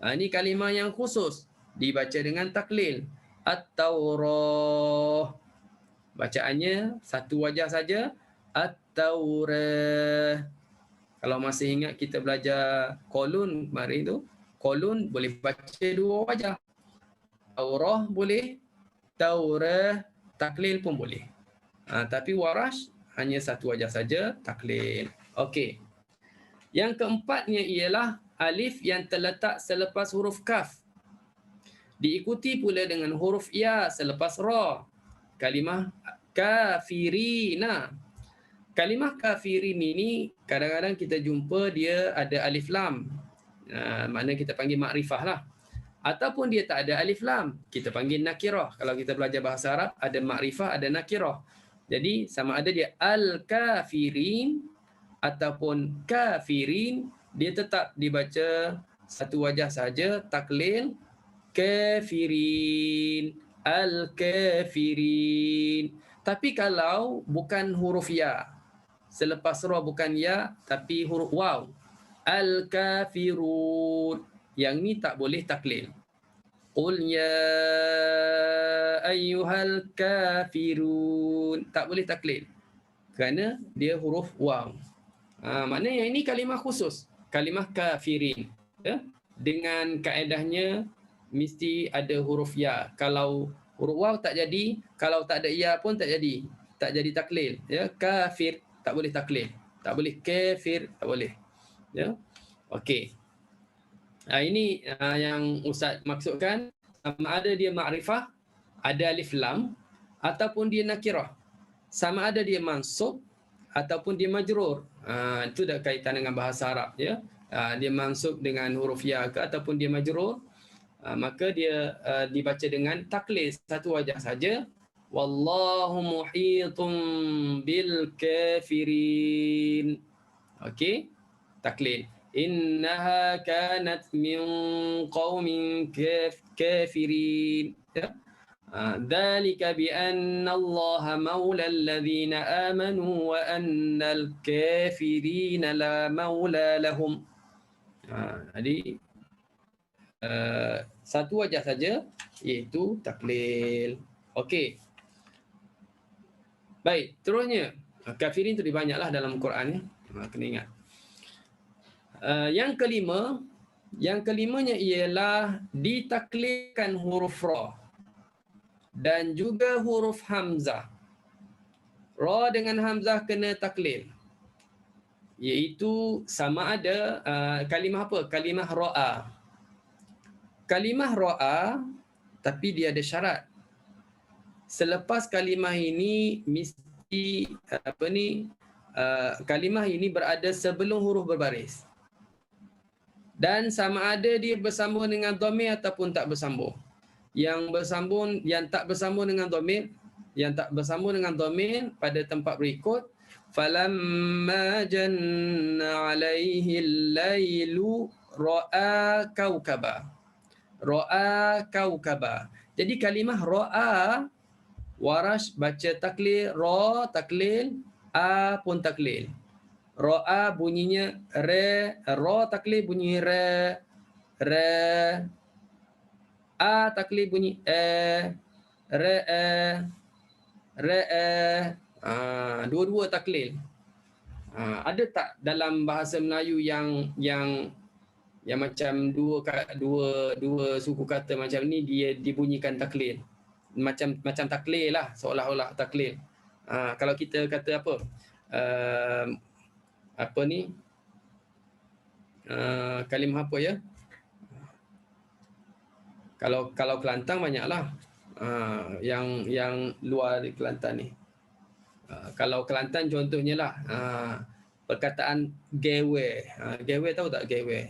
Ini kalimah yang khusus dibaca dengan taklil. At-taurah. Bacaannya satu wajah saja, at-taurah. Kalau masih ingat kita belajar kolun kemarin tu, kolun boleh baca dua wajah. Taurah boleh, taurah, taklil pun boleh. Tapi warash hanya satu wajah saja, taklil. Okey. Yang keempatnya ialah alif yang terletak selepas huruf kaf. Diikuti pula dengan huruf ya selepas ra. Kalimah kafirina. Kalimah kafirin ini kadang-kadang kita jumpa dia ada alif lam. Makna kita panggil makrifah lah. Ataupun dia tak ada alif lam, kita panggil nakirah. Kalau kita belajar bahasa Arab, ada makrifah, ada nakirah. Jadi sama ada dia al-kafirin ataupun kafirin, dia tetap dibaca satu wajah saja, taklil kafirin, al-kafirin. Tapi kalau bukan huruf ya, selepas ra bukan ya tapi huruf waw, al-kafirun, yang ni tak boleh taklil. Qul ya ayyuhal kafirun, tak boleh taklil kerana dia huruf waw. Maknanya ini kalimah khusus, kalimah kafirin, ya? Dengan kaedahnya mesti ada huruf ya. Kalau huruf waw tak jadi, kalau tak ada ya pun tak jadi taklil, ya. Kafir tak boleh taklil, tak boleh kafir, tak boleh, ya. Okey. Ini yang Ustaz maksudkan, sama ada dia makrifah, ada alif lam, ataupun dia nakirah. Sama ada dia mansub ataupun dia majrur. Itu dah kaitan dengan bahasa Arab, ya. Dia mansub dengan huruf ya ke ataupun dia majrur, maka dia dibaca dengan taklil satu wajah saja. Wallahu muhitum bil kafirin. Okey, taklil. Innaha kanat min qaumin kafirin. Dzalika bi anna Allah maula alladhina amanu wa annal kafirina la maula lahum. Jadi satu wajah saja, iaitu taklil. Okey. Baik, terusnya kafirin tu banyaklah dalam Quran, ya. Kena ingat. Yang kelimanya ialah ditaklilkan huruf ra dan juga huruf hamzah. Ra dengan hamzah kena taklil, iaitu sama ada kalimah apa? Kalimah ra'a. Kalimah ra'a, tapi dia ada syarat. Selepas kalimah ini mesti kalimah ini berada sebelum huruf berbaris. Dan sama ada dia bersambung dengan dhamir ataupun tak bersambung. Yang tak bersambung dengan dhamir pada tempat berikut, falamma janna alaihi al-lailu ra'a kaukaba. Ra'a kaukaba. Jadi kalimah ra'a, Warash baca taklil, ra taklil, a pun taklil. Ra'a bunyinya re, ra taklil bunyi re, a taklil bunyi re, dua-dua taklil. Ada tak dalam bahasa Melayu yang macam dua suku kata macam ni dia dibunyikan taklil? Macam taklil lah, seolah-olah taklil. Kalau kita kata apa? Kalimah apa ya? Kalau Kelantan banyaklah. Yang luar di Kelantan ni. Kalau Kelantan contohnya lah, perkataan gewe. Gewe tahu tak gewe?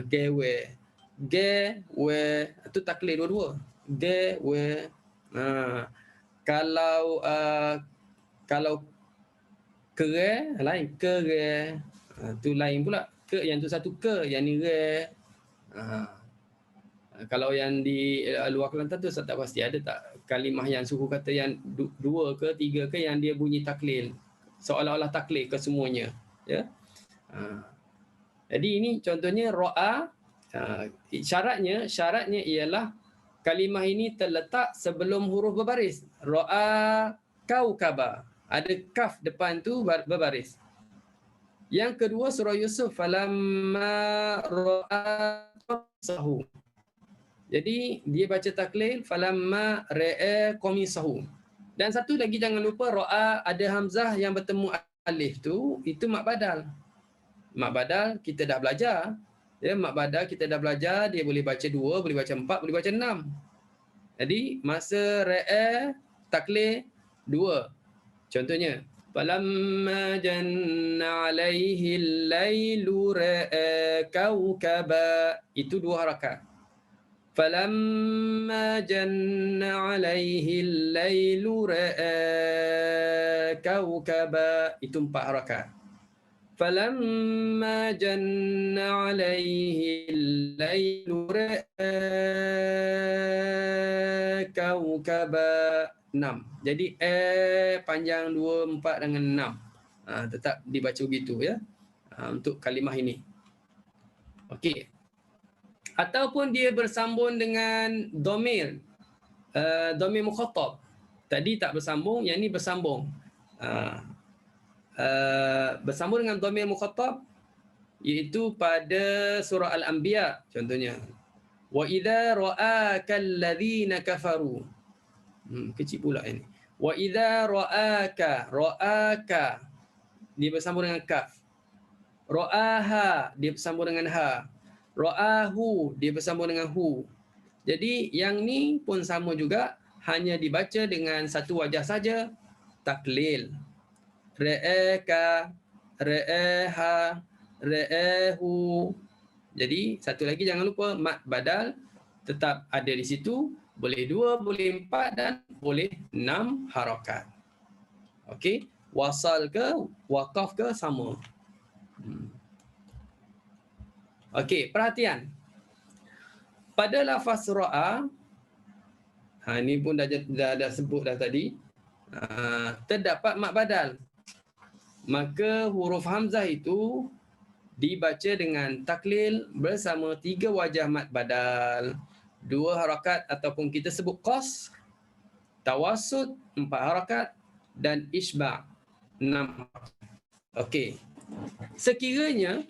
Gewe. Gewe itu taklil dua-dua. Gewe. Kalau kere lain, kere tu lain pula. Yang tu satu ke, yang ni re. Kalau yang di luar Kelantan tu saya tak pasti ada tak kalimah yang suku kata yang dua ke tiga ke yang dia bunyi taklil, seolah-olah taklil ke semuanya, ya. Jadi ini contohnya ra'a. Syaratnya ialah kalimah ini terletak sebelum huruf berbaris. Ra'a kaukaba. Ada kaf depan tu berbaris. Yang kedua surah Yusuf, falamma ra'a qamisahu. Jadi dia baca taklil falamma ra'a qamisahu. Dan satu lagi jangan lupa ra'a ada hamzah yang bertemu alif tu, itu mak badal. Mak badal kita dah belajar. Ya, mat badal kita dah belajar, dia boleh baca 2, boleh baca 4, boleh baca 6. Jadi masa ra'a taklil 2. Contohnya, falamma janna alaihi al-lailu ra'a kaukaba. Itu 2 harakat. Falamma janna alaihi al-lailu ra'a kaukaba. Itu 4 harakat. Falamma janna alaihi al-lailu ra'a kaukaba. 6. Jadi panjang 2, 4 dengan 6. Tetap dibaca begitu ya. Untuk kalimah ini. Okey. Ataupun dia bersambung dengan dhamir. Dhamir mukhatab. Tadi tak bersambung, yang ni bersambung. Bersambung dengan dhamir mukhatab iaitu pada surah Al-Anbiya contohnya. Wa idza ra'aka alladhina kafaru. Kecil pula ini. Wa idza ra'aka dia bersambung dengan kaf. Ra'aha dia bersambung dengan ha. Ra'ahu dia bersambung dengan hu. Jadi yang ni pun sama juga, hanya dibaca dengan satu wajah saja, taklil. Ra'aka, ra'aha, ra'ahu. Jadi satu lagi jangan lupa mat badal tetap ada di situ, boleh 2, boleh 4 dan boleh 6 harakat. Okey, wasal ke waqaf ke sama. Okey, perhatian. Pada lafaz ra'a, ini pun dah sebut dah tadi, terdapat mat badal. Maka huruf hamzah itu dibaca dengan taklil bersama 3 wajah mat badal, 2 harakat ataupun kita sebut qas, tawassut 4 harakat dan isba' 6 harakat. Okey. Sekiranya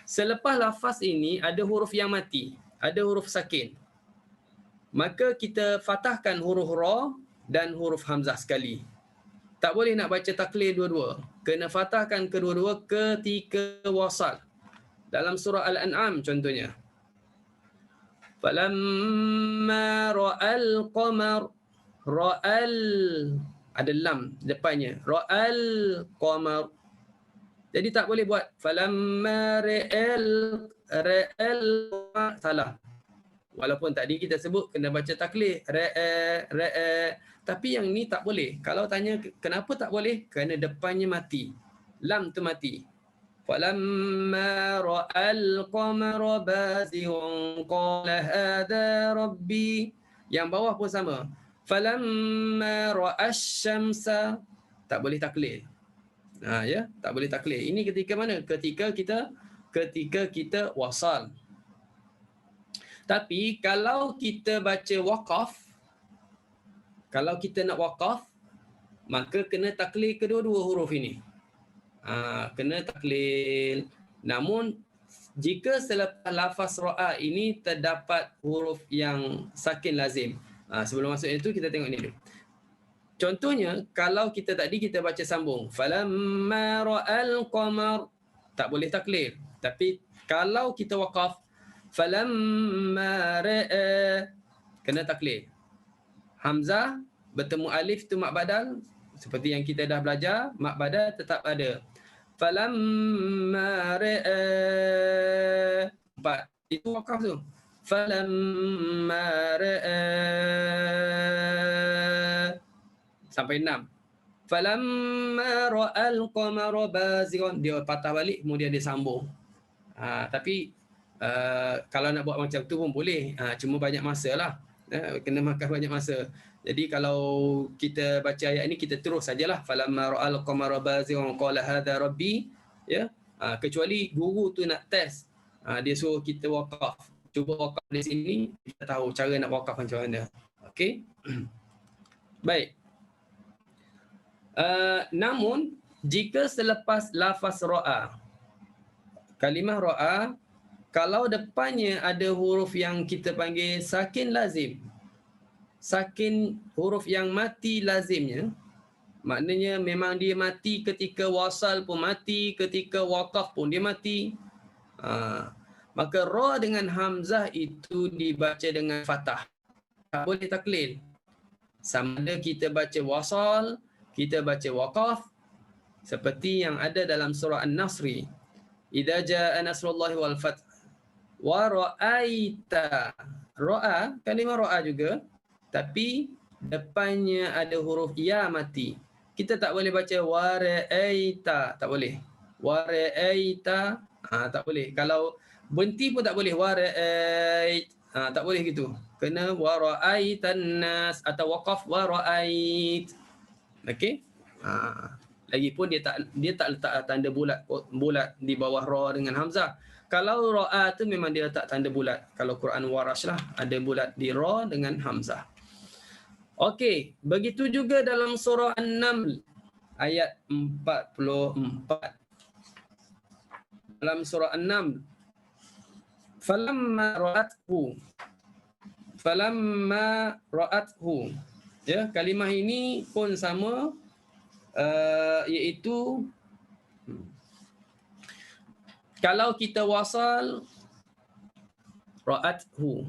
selepas lafaz ini ada huruf yang mati, ada huruf sakin, maka kita fathahkan huruf ra dan huruf hamzah sekali. Tak boleh nak baca taklil dua-dua. Kena fathahkan kedua-dua ketika wasal. Dalam surah Al-An'am contohnya. Falamma ra'al qamar. Ra'al. Ada lam depannya. Ra'al qamar. Jadi tak boleh buat. Falamma ra'al. Salah. Walaupun tadi kita sebut kena baca taklil. Ra'a. Tapi yang ni tak boleh. Kalau tanya kenapa tak boleh? Kerana depannya mati. Lam tu mati. Falamma ra'al qamara bazighan qala hadha rabbi. Yang bawah pun sama. Falamma ra'asyamsa. Tak boleh taklil. Ya, tak boleh taklil. Ini ketika mana? Ketika kita wasal. Tapi kalau kita baca waqaf, kalau kita nak waqaf, maka kena taklil kedua-dua huruf ini. Kena taklil. Namun jika selepas lafaz ra'a ini terdapat huruf yang sakin lazim. Sebelum masuk itu kita tengok ni dulu. Contohnya kalau kita tadi kita baca sambung, falamma ra'al qamar, tak boleh taklil. Tapi kalau kita waqaf, falamma ra'a, kena taklil. Hamzah bertemu alif tu mat badal, seperti yang kita dah belajar, mat badal tetap ada. Falamma ra'a, 4. Itu waqaf tu. Falamma ra'a sampai 6. Falamma ra'al qamara bazighan, dia patah balik kemudian dia sambung. Tapi kalau nak buat macam tu pun boleh, cuma banyak masa lah. Kena makan banyak masa. Jadi kalau kita baca ayat ni kita terus sajalah, falamma ra'al qamara bazighan qala hadha rabbi, ya. Kecuali guru tu nak test, dia suruh kita waqaf, cuba waqaf di sini, kita tahu cara nak waqaf macam mana. Okey. Baik. Namun jika selepas lafaz ra'a, kalimah ra'a, kalau depannya ada huruf yang kita panggil sakin lazim, sakin huruf yang mati lazimnya, maknanya memang dia mati ketika wasal pun mati, ketika waqaf pun dia mati, Maka ra dengan hamzah itu dibaca dengan fathah. Tak boleh taklil. Sama ada kita baca wasal, kita baca waqaf, seperti yang ada dalam surah An-Nasri. Idza jaa nasrullahi wal fath wa ra'aita. Ra'a, kalimah ra'a juga, tapi depannya ada huruf ya mati. Kita tak boleh baca wa ra'aita, tak boleh. Wa ra'aita, tak boleh. Kalau berhenti pun tak boleh. Wa ra'ait, tak boleh gitu. Kena wa ra'aitan nas atau waqaf wa ra'ait. Okey? Lagipun dia tak letak tanda bulat di bawah ra dengan hamzah. Kalau ra'a tu memang dia letak tanda bulat. Kalau Quran Warash lah ada bulat di ra dengan hamzah. Okey, begitu juga dalam surah An-Naml ayat 44. Dalam surah An-Naml, falamma ra'athu. Ya, kalimah ini pun sama, iaitu kalau kita wasal ra'athu,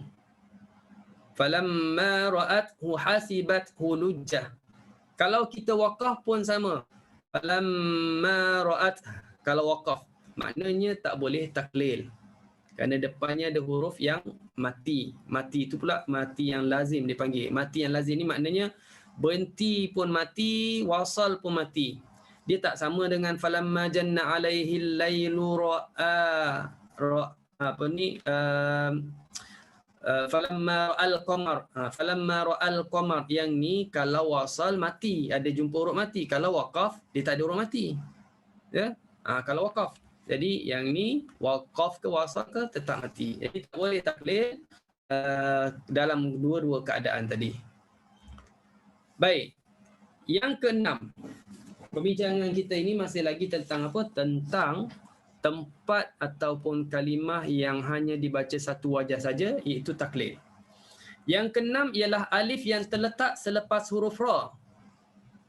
falamma ra'athu hasibathu lujjah. Kalau kita waqaf pun sama, falamma ra'at. Kalau waqaf maknanya tak boleh taklil, kerana depannya ada huruf yang mati. Mati itu pula mati yang lazim dipanggil. Mati yang lazim ni maknanya berhenti pun mati, wasal pun mati. Dia tak sama dengan falamma janna alaihi lailu ra'a, apa ni, falamma ra'al qamar, yang ni kalau wasal mati, ada jumpa huruf mati. Kalau waqaf dia tak ada huruf mati. Ya? Kalau waqaf. Jadi yang ni waqaf ke wasal ke tetap mati. Jadi tak boleh taklil dalam dua-dua keadaan tadi. Baik. Yang keenam, perbincangan kita ini masih lagi tentang apa? Tentang tempat ataupun kalimah yang hanya dibaca satu wajah saja, iaitu taklil. Yang keenam ialah alif yang terletak selepas huruf ra.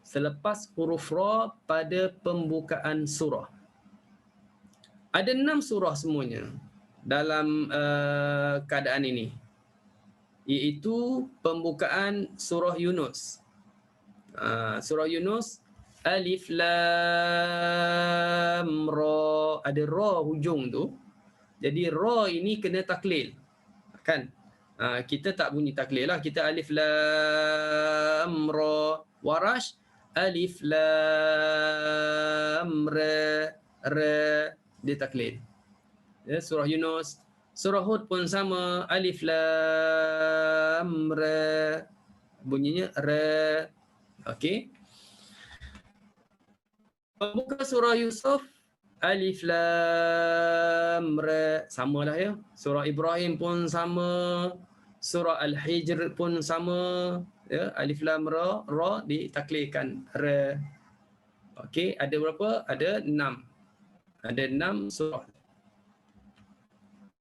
Selepas huruf ra pada pembukaan surah. Ada 6 surah semuanya dalam keadaan ini, iaitu pembukaan surah Yunus. Surah Yunus, alif lam ra, ada ra hujung tu. Jadi ra ini kena taklil, kan? Kita tak bunyi taklil lah, kita alif lam ra. Warash, alif lam ra, dia taklil. Ya, surah Yunus. Surah Hud pun sama, alif lam ra, bunyinya ra. Okey. Pembuka surah Yusuf, alif lam ra, samalah ya. Surah Ibrahim pun sama, surah Al-Hijr pun sama, ya, alif lam ra, ra ditaklilkan ra. Okey, ada berapa? Ada 6. Ada 6 surah.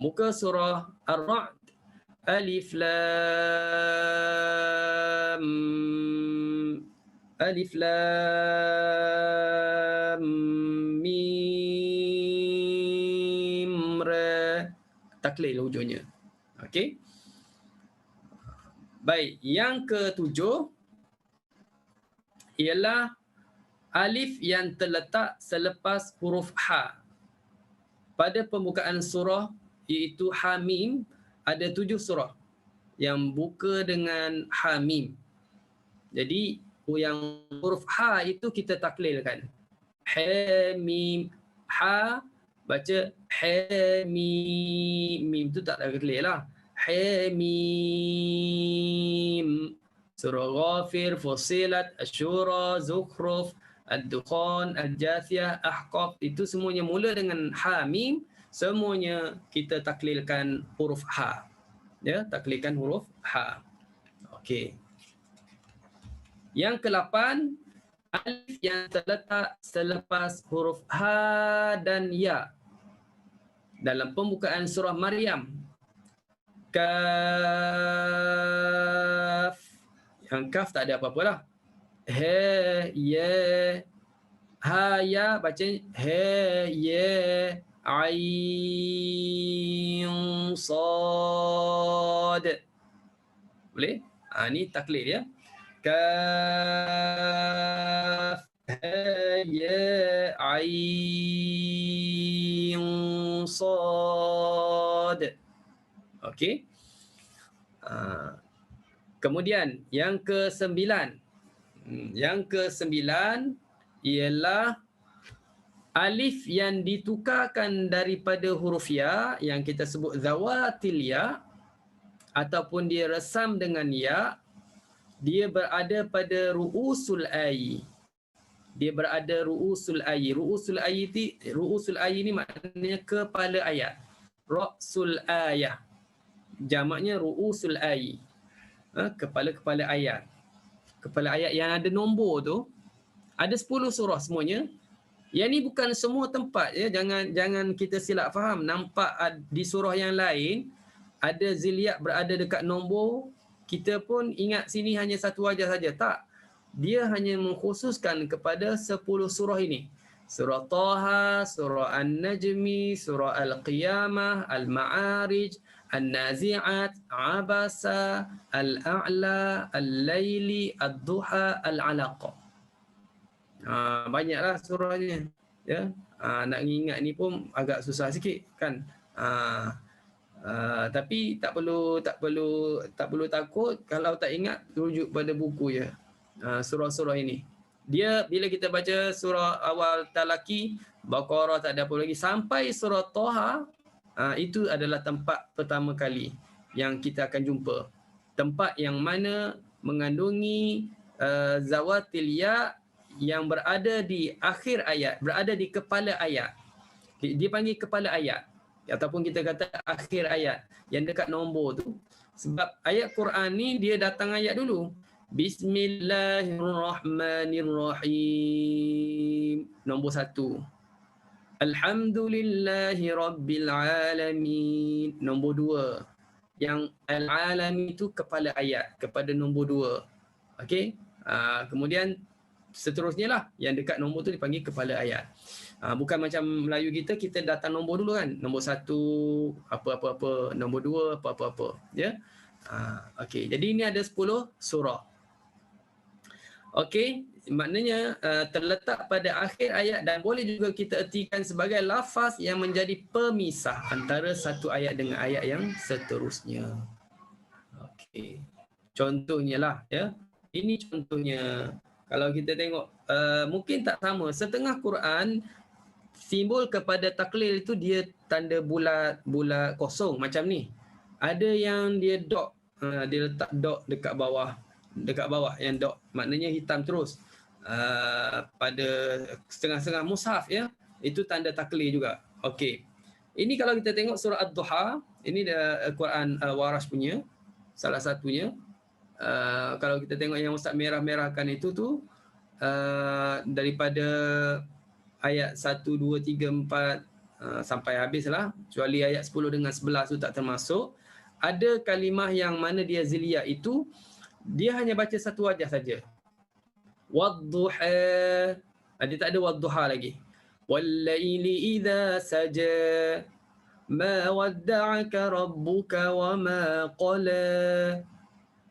Muka surah Ar-Ra'd, alif lam mim ra, taklil hujungnya. Okey. Baik, yang ketujuh ialah alif yang terletak selepas huruf ha. Pada pembukaan surah, iaitu Hamim, ada 7 surah yang buka dengan Hamim. Jadi yang huruf ha itu kita taklilkan. Hamim, ha baca hamim, mim tu tak taklil lah. Hamim. Surah Ghafir, Fussilat, Asy-Syura, Zukhruf, Ad-Dukhan, Al-Jathiyah, Ahqaf, itu semuanya mula dengan Hamim. Semuanya kita taklilkan huruf ha. Ya, taklilkan huruf ha. Okey. Yang ke-8, alif yang terletak selepas huruf ha dan ya. Dalam pembukaan surah Maryam, kaf. Yang kaf tak ada apa-apa lah. Ha, ya. Ha, ya baca ha, ya. Ain Sad. Boleh? Ni taklid ya. Kaf ha ya ain Sad. Okey. Kemudian yang ke-9. Yang ke-9 ialah alif yang ditukarkan daripada huruf ya yang kita sebut zawatil ya ataupun dia resam dengan ya, dia berada pada ru'usul ai. Dia berada ru'usul ai. Ru'usul ai ni maknanya kepala ayat. Ra'sul ayah. Jamaknya ru'usul ai. Kepala-kepala ayat. Kepala ayat yang ada nombor tu ada 10 surah semuanya. Yang ni bukan semua tempat ya, jangan kita silap faham. Nampak di surah yang lain ada ziliyat berada dekat nombor, kita pun ingat sini hanya satu wajah saja. Tak. Dia hanya mengkhususkan kepada 10 surah ini. Surah Taha, surah An-Najmi, surah Al-Qiyamah, Al-Ma'arij, An-Nazi'at, Abasa, Al-A'la, Al-Laili, Ad-Duha, Al-Alaq. Banyaklah surahnya ya. Nak ingat ni pun agak susah sikit kan. Tapi tak perlu takut kalau tak ingat, rujuk pada buku je. Surah-surah ini dia bila kita baca surah awal Talaki, Baqarah tak ada apa lagi sampai surah Taha, itu adalah tempat pertama kali yang kita akan jumpa. Tempat yang mana mengandungi zawatil ya yang berada di akhir ayat, berada di kepala ayat. Dia panggil kepala ayat ataupun kita kata akhir ayat yang dekat nombor tu. Sebab ayat Quran ni dia datang ayat dulu. Bismillahirrahmanirrahim. Nombor 1. Alhamdulillahi rabbil alamin. Nombor 2. Yang al-alamin itu kepala ayat, kepada nombor 2. Okey? Kemudian seterusnya lah yang dekat nombor tu dipanggil kepala ayat. Bukan macam Melayu kita datang nombor dulu kan. Nombor 1 apa-apa-apa, nombor 2 apa-apa-apa ya. Okey, jadi ini ada 10 surah. Okey, maknanya terletak pada akhir ayat dan boleh juga kita ertikan sebagai lafaz yang menjadi pemisah antara satu ayat dengan ayat yang seterusnya. Okey. Contohnya lah ya. Ini contohnya. Kalau kita tengok mungkin tak sama. Setengah Quran simbol kepada taklil itu dia tanda bulat kosong macam ni. Ada yang dia dot, dia letak dot dekat bawah yang dot maknanya hitam terus. Pada setengah-setengah mushaf ya, itu tanda taklil juga. Okey. Ini kalau kita tengok surah Ad-Duha, ini dia Quran Warash punya salah satunya. Kalau kita tengok yang Ustaz merah-merahkan itu tu daripada ayat 1, 2, 3, 4 sampai habislah, kecuali ayat 10 dengan 11 tu tak termasuk. Ada kalimah yang mana dia ziliyah itu dia hanya baca satu wajah saja. Wadduha. Dia tak ada wadduha lagi. Wallaili idza saja. Ma wadda'aka rabbuka wa ma qala.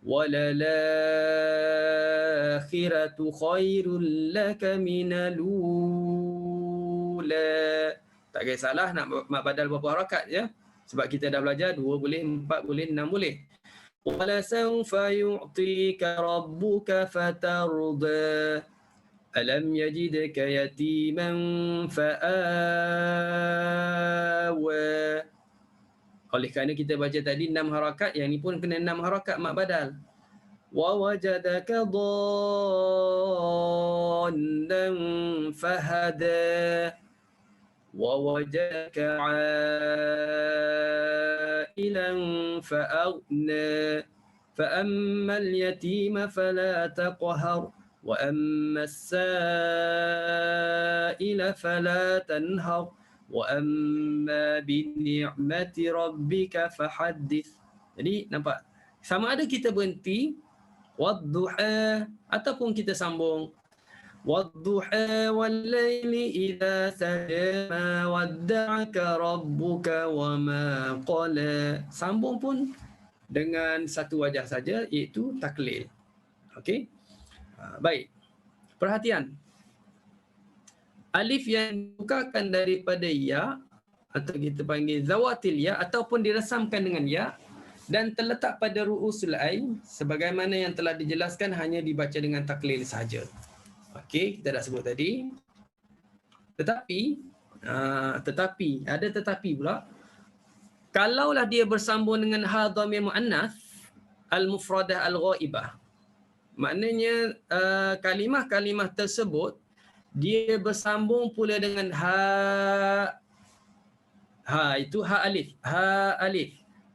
Walalakhiratu khairul laka minal ula. Tak kisahlah nak mat badal berapa harakat ya. Sebab kita dah belajar 2 boleh, 4 boleh, 6 boleh. Wala sawfa yu'tika rabbuka fatarda. Alam yajidka yatiman fa'awa. Oleh kerana kita baca tadi 6 harakat, yang ni pun kena 6 harakat mat badal. Wa wajadaka dhallan fahada. Wa wajadaka 'ailan fa'aghna. Fa ammal yatima fala taqhar wa ammas sa'ila fala tanhar. Wa amma bi ni'mati rabbika fahaddits. Jadi nampak sama ada kita berhenti wadduha ataupun kita sambung Wadduha wal-laili idza saja ma wadda'aka rabbuka wa ma qala. Sambung pun dengan satu wajah saja, iaitu taklil. Okey. Baik. Perhatian. Alif yang dibukakan daripada ya, atau kita panggil zawatil ya, ataupun dirasamkan dengan ya dan terletak pada ru'usul ain, sebagaimana yang telah dijelaskan, hanya dibaca dengan taklil saja. Okey, kita dah sebut tadi. Tetapi ada tetapi pula. Kalaulah dia bersambung dengan ha dhamir muannas al-mufradah al-ghaibah, maknanya kalimah-kalimah tersebut dia bersambung pula dengan itu ha alif.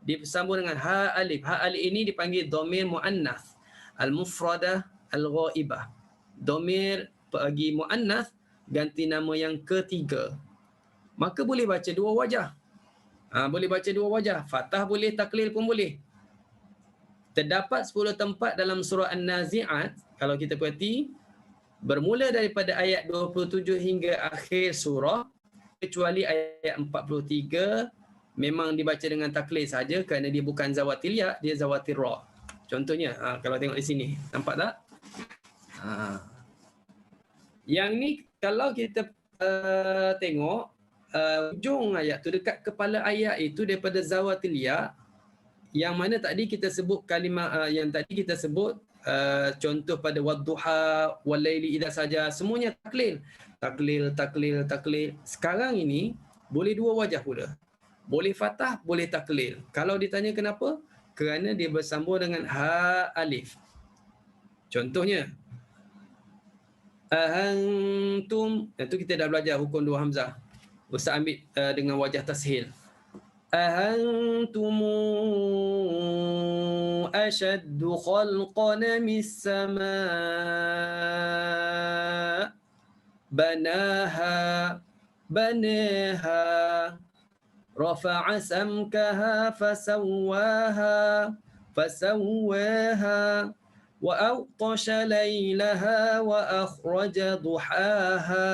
Dia bersambung dengan ha alif. Ha alif ini dipanggil dhamir muannas al-mufradah al-ghaibah. Dhamir bagi muannas ganti nama yang ketiga. Maka boleh baca dua wajah. Boleh baca dua wajah. Fathah boleh, taklil pun boleh. Terdapat 10 tempat dalam surah An-Nazi'at, kalau kita perhati, bermula daripada ayat 27 hingga akhir surah, kecuali ayat 43 memang dibaca dengan taklil saja kerana dia bukan zawatil ya, dia zawatil ra. Contohnya, kalau tengok di sini, nampak tak? Yang ni kalau kita tengok ujung ayat tu, dekat kepala ayat itu daripada zawatil ya, yang mana tadi kita sebut kalimah yang tadi kita sebut contoh pada wadduha walaili idza saja, semuanya taklil. Taklil. Sekarang ini boleh dua wajah pula. Boleh fathah, boleh taklil. Kalau ditanya kenapa? Kerana dia bersambung dengan ha alif. Contohnya ahantum, itu kita dah belajar hukum dua hamzah. Ustaz ambil dengan wajah tashil. Ahantum ashaddu khalqan mis samaa banaha rafa'a samkaha fasawwaha وأغطش ليلها وأخرج ضحاها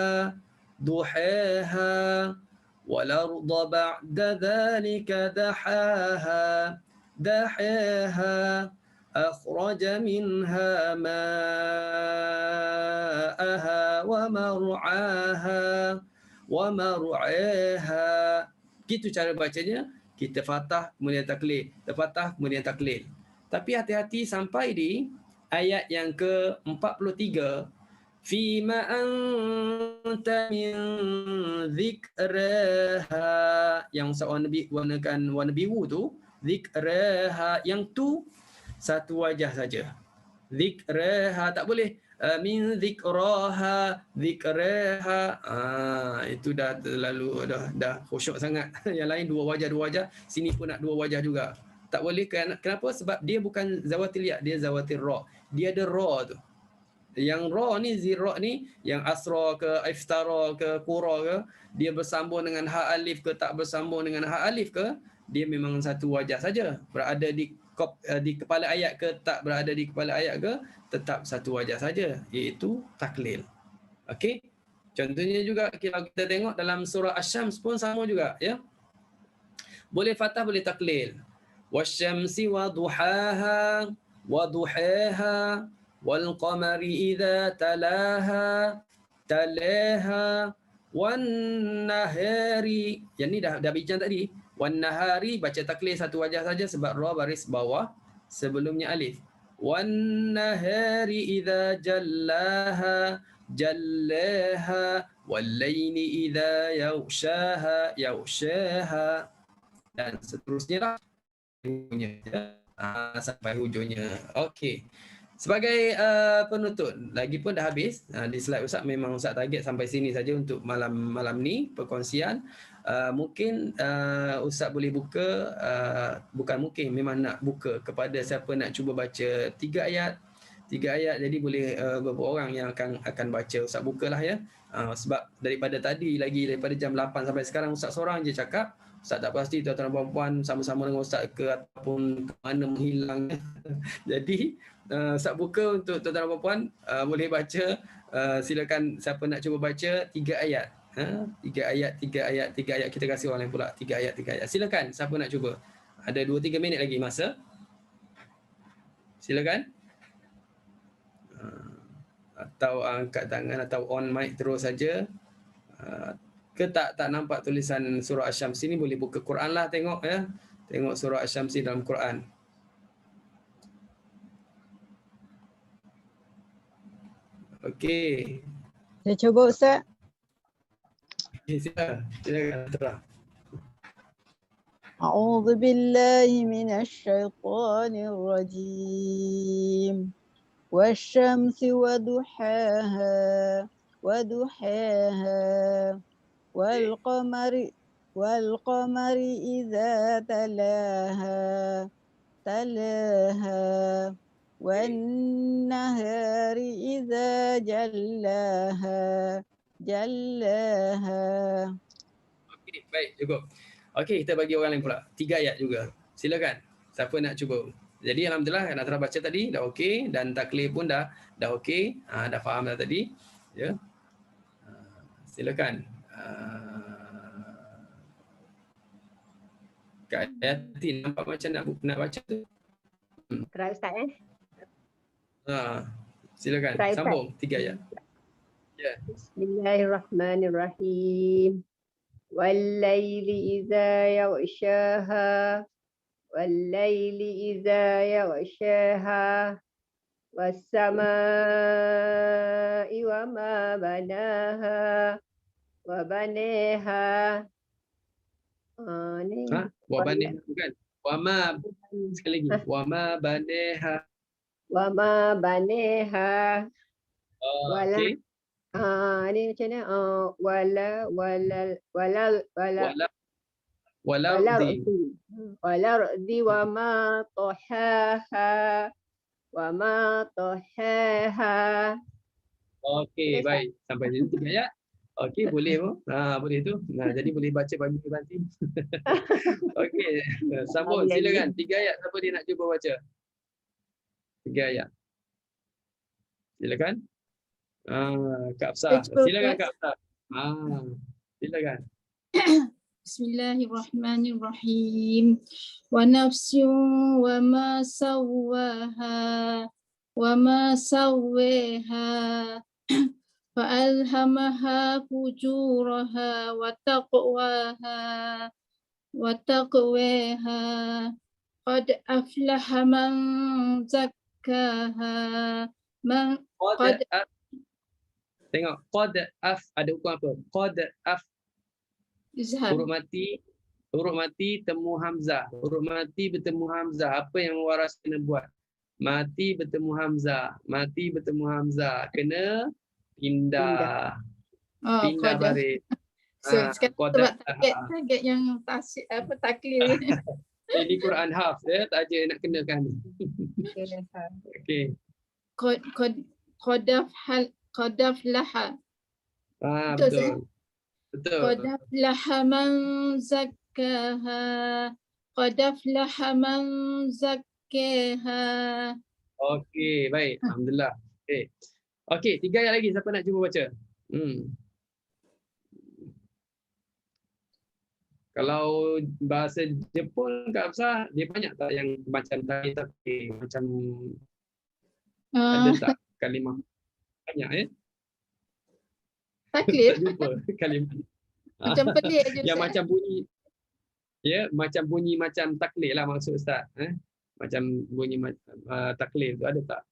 والأرض بعد ذلك دحاها أخرج منها ماءها ومرعاها. Gitu cara bacanya. Kita fathah kemudian taklil, fathah kemudian taklil. Tapi hati-hati sampai di ayat yang ke-43, fima anta min dzikraha, yang warnakan warna biru tu, dzikraha, yang tu satu wajah saja. Dzikraha tak boleh min dzikraha. Itu dah terlalu dah khusyuk sangat. Yang lain dua wajah, sini pun nak dua wajah juga. Tak boleh. Kenapa? Sebab dia bukan zawatil ya, dia zawatil ra. Dia ada ra tu. Yang ra ni, zira ni, yang asra ke, iftara ke, qura ke, dia bersambung dengan ha alif ke, tak bersambung dengan ha alif ke, dia memang satu wajah saja. Berada di kepala ayat ke, tak berada di kepala ayat ke, tetap satu wajah saja, iaitu taklil. Okey? Contohnya juga kalau kita tengok dalam surah Asy-Syams pun sama juga, ya. Boleh fathah, boleh taklil. Wasyamsi waduhaha wal qamari idza talaha wan nahari. Yang ni dah bincang tadi. Wan nahari baca taklil satu wajah saja sebab ra baris bawah sebelumnya alif. Wan nahari idza jallaha wal laili idza yaghshaha dan seterusnya lah. Sampai hujungnya. Okey. Sebagai penutup, lagipun dah habis di slide Ustaz, memang Ustaz target sampai sini saja untuk malam ni perkongsian. Mungkin Ustaz boleh buka, bukan mungkin, memang nak buka kepada siapa nak cuba baca 3 ayat, jadi boleh beberapa orang yang akan baca. Ustaz bukalah ya. Sebab daripada tadi lagi, daripada jam 8 sampai sekarang Ustaz seorang je cakap. Ustaz tak pasti tuan-tuan dan puan-puan sama-sama dengan Ustaz ke ataupun ke mana menghilang. Jadi Ustaz buka untuk tuan-tuan dan puan-puan, boleh baca, silakan siapa nak cuba baca 3 ayat. 3 ayat, 3 ayat, 3 ayat. Kita kasih orang lain pula 3 ayat, 3 ayat. Silakan siapa nak cuba. Ada 2-3 minit lagi masa. Silakan. Atau angkat tangan atau on mic terus saja. Ke tak nampak tulisan surah Asy-Syams ni, boleh buka Quran lah tengok ya. Tengok surah Asy-Syams dalam Quran. Okey. Saya cuba Ustaz. Silakan terang. أعوذ بالله من الشيطان الرجيم والشمس وضحاها والقمر إذا تلاها والنهار إذا جلاها Okey, baik, cukup. Okey, kita bagi orang lain pula. 3 ayat juga. Silakan. Siapa nak cuba? Jadi alhamdulillah nak terang baca tadi dah okey dan taklif pun dah okey. Dah faham dah tadi. Ya. Silakan. Kak Ayati nampak macam nak baca tu. Try Ustaz Silakan. Try, Sambung 3 ayat. Ya. Bismillahirrahmanirrahim. Wal-laili idza yaghshaha was-samaa'i wa ma banaha wa baneha. Wa baneha bukan. Wa ma, sekali lagi. Wa ma baneha. Wa ma baneha. Okey. Ni macam mana? Walardi wa ma tahaha Okey, baik. Sampai sini 3 ayat. Okey, boleh pun. Boleh tu. Jadi boleh baca bagi nanti. Okey, sambung. Silakan. 3 ayat. Siapa dia nak cuba baca? 3 ayat. Silakan. Kak Afsah. Silakan Kak Afsah. Silakan. Bismillahirrahmanirrahim. Wa nafsin wa ma sawwaha wa ma sawwaha fa alhamaha fujuraha wa taqwaha qad aflaha man zakkaha Tengok qad ada hukum apa? Qad izhar. Huruf mati temu hamzah. Huruf mati bertemu hamzah. Apa yang waras kena buat? Mati bertemu hamzah. Kena pindah. Pindah baris. Sebab target yang taklil. Ini Quran haf ya, tak aja nak kenakan. Okey. Qadaf laha. Betul. Qad aflaha man zakkaha. Okey, baik. Alhamdulillah. Okey, 3 ayat lagi. Siapa nak cuba baca? Kalau bahasa Jepun Kak Afsah, dia banyak tak yang macam tadi tapi macam ada tak kalimah? Banyak ya? Taklif. Tak jumpa kalimah. Macam pelik je. Yang macam bunyi. Ya, macam bunyi macam taklif lah maksud Ustaz. Macam bunyi taklif tu ada tak?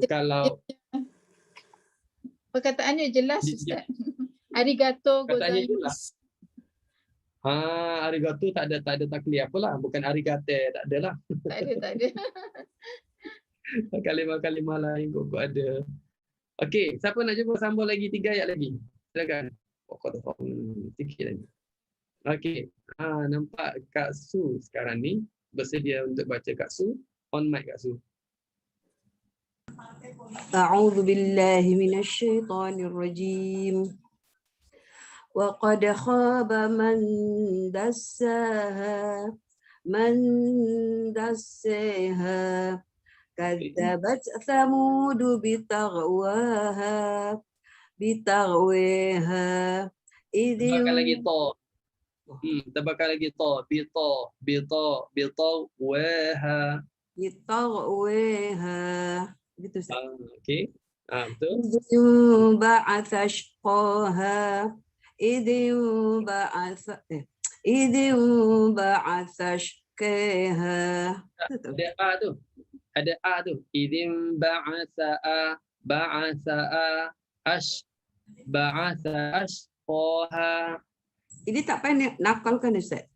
Kalau perkataannya jelas Ustaz. Arigato gozaimasu. Arigato tak ada taklif apalah, bukan arigate, tak ada lah. Tak ada. Kalimah-kalimah lain kok ada. Okey, siapa nak cuba sambung lagi 3 ayat lagi? Silakan. Sikit lagi. Okey. Nampak Kak Su sekarang ni bersedia untuk baca. Kak Su, on mic Kak Su. A'udzu billahi minasyaitonir rajim. Wa qad khaba man dassaha كذبت ثمود بطغواها إذ Tambahkan lagi ta. Tambahkan lagi ta. Bita, waha. بطغواها gitu Ustaz. Okey. Betul. إذ ينبعث أشقاها إذ ينبعث أشقاها. Ada a tu. Ada a tu. Idzin ba'atha ashqaha. Ini tak payah nakalkan Ustaz.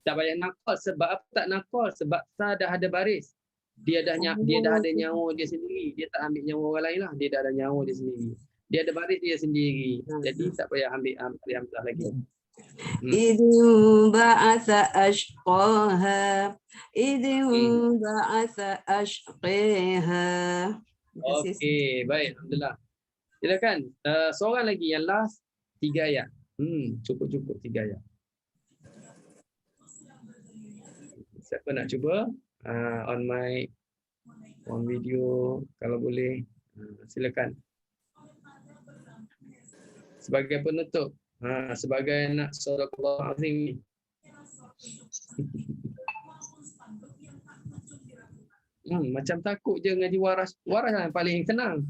Tak payah nakal. Sebab apa tak nakal? Sebab sa dah ada baris. Dia dah ada nyawa dia sendiri. Dia tak ambil nyawa orang lain lah. Dia dah ada nyawa dia sendiri. Dia ada baris dia sendiri. Jadi tak payah ambil hamzah lagi. إذ بعث أشقاها إذ بعث أشقاها. Okey, baik. Alhamdulillah. Silakan. Seorang lagi yang last 3 ayat. Cukup 3 ayat. Siapa nak cuba? On mic, on video, kalau boleh. Silakan. Sebagai penutup. Sebagai anak Sadaqallahu Azim ni. Macam takut je ngaji waras. Waras lah yang paling senang.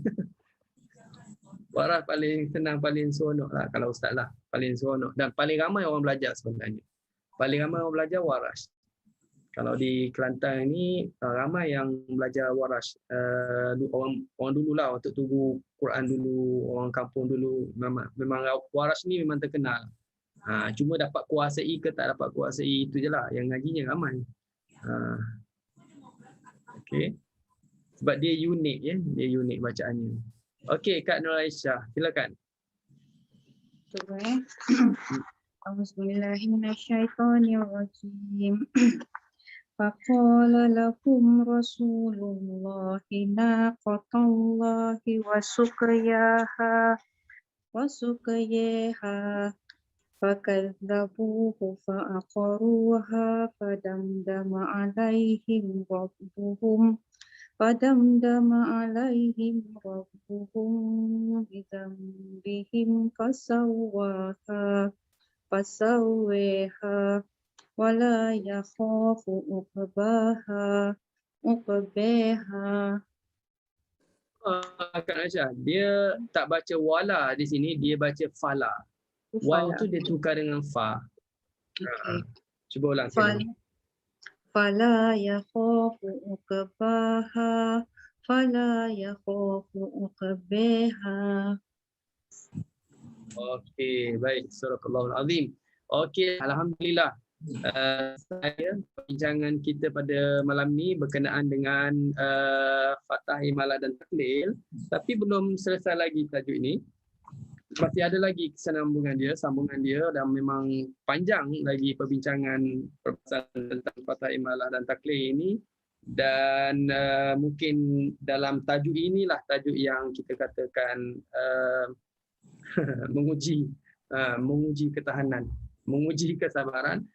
Waras paling senang, paling seronok lah kalau ustaz lah. Paling seronok. Dan paling ramai orang belajar sebenarnya. Paling ramai orang belajar waras. Kalau di Kelantan ni ramai yang belajar waras. Orang dululah, waktu tunggu Quran dulu, orang kampung dulu. Memang waras ni memang terkenal. Cuma dapat kuasai ke tak dapat kuasai, itu je lah. Yang ngajinya ramai. Okey. Sebab dia unik ya, dia unik bacaannya. Okey, Kak Nur Aisyah, silakan. Bismillahirrahmanirrahim. Faqala lakum Rasulullahi naqatallahi wa suqyaha fakadzabuhu fa'aqaruha fadamdama alaihim rabbuhum bidhanbihim fasawwaha wala yakhafu uqbaha. Kak Aisyah, dia tak baca wala di sini, dia baca fala. Waw tu dia tukar dengan fa. Cuba ulang sekali. Fala yakhafu uqbaha Okey, baik. Surahul Azim. Okey, alhamdulillah. Saya perbincangan kita pada malam ni berkenaan dengan Fathah, Imalah dan Taklil, tapi belum selesai lagi tajuk ini. Masih ada lagi sambungan dia dan memang panjang lagi perbincangan tentang Fathah, Imalah dan Taklil ini. Dan mungkin dalam tajuk inilah tajuk yang kita katakan menguji ketahanan, menguji kesabaran,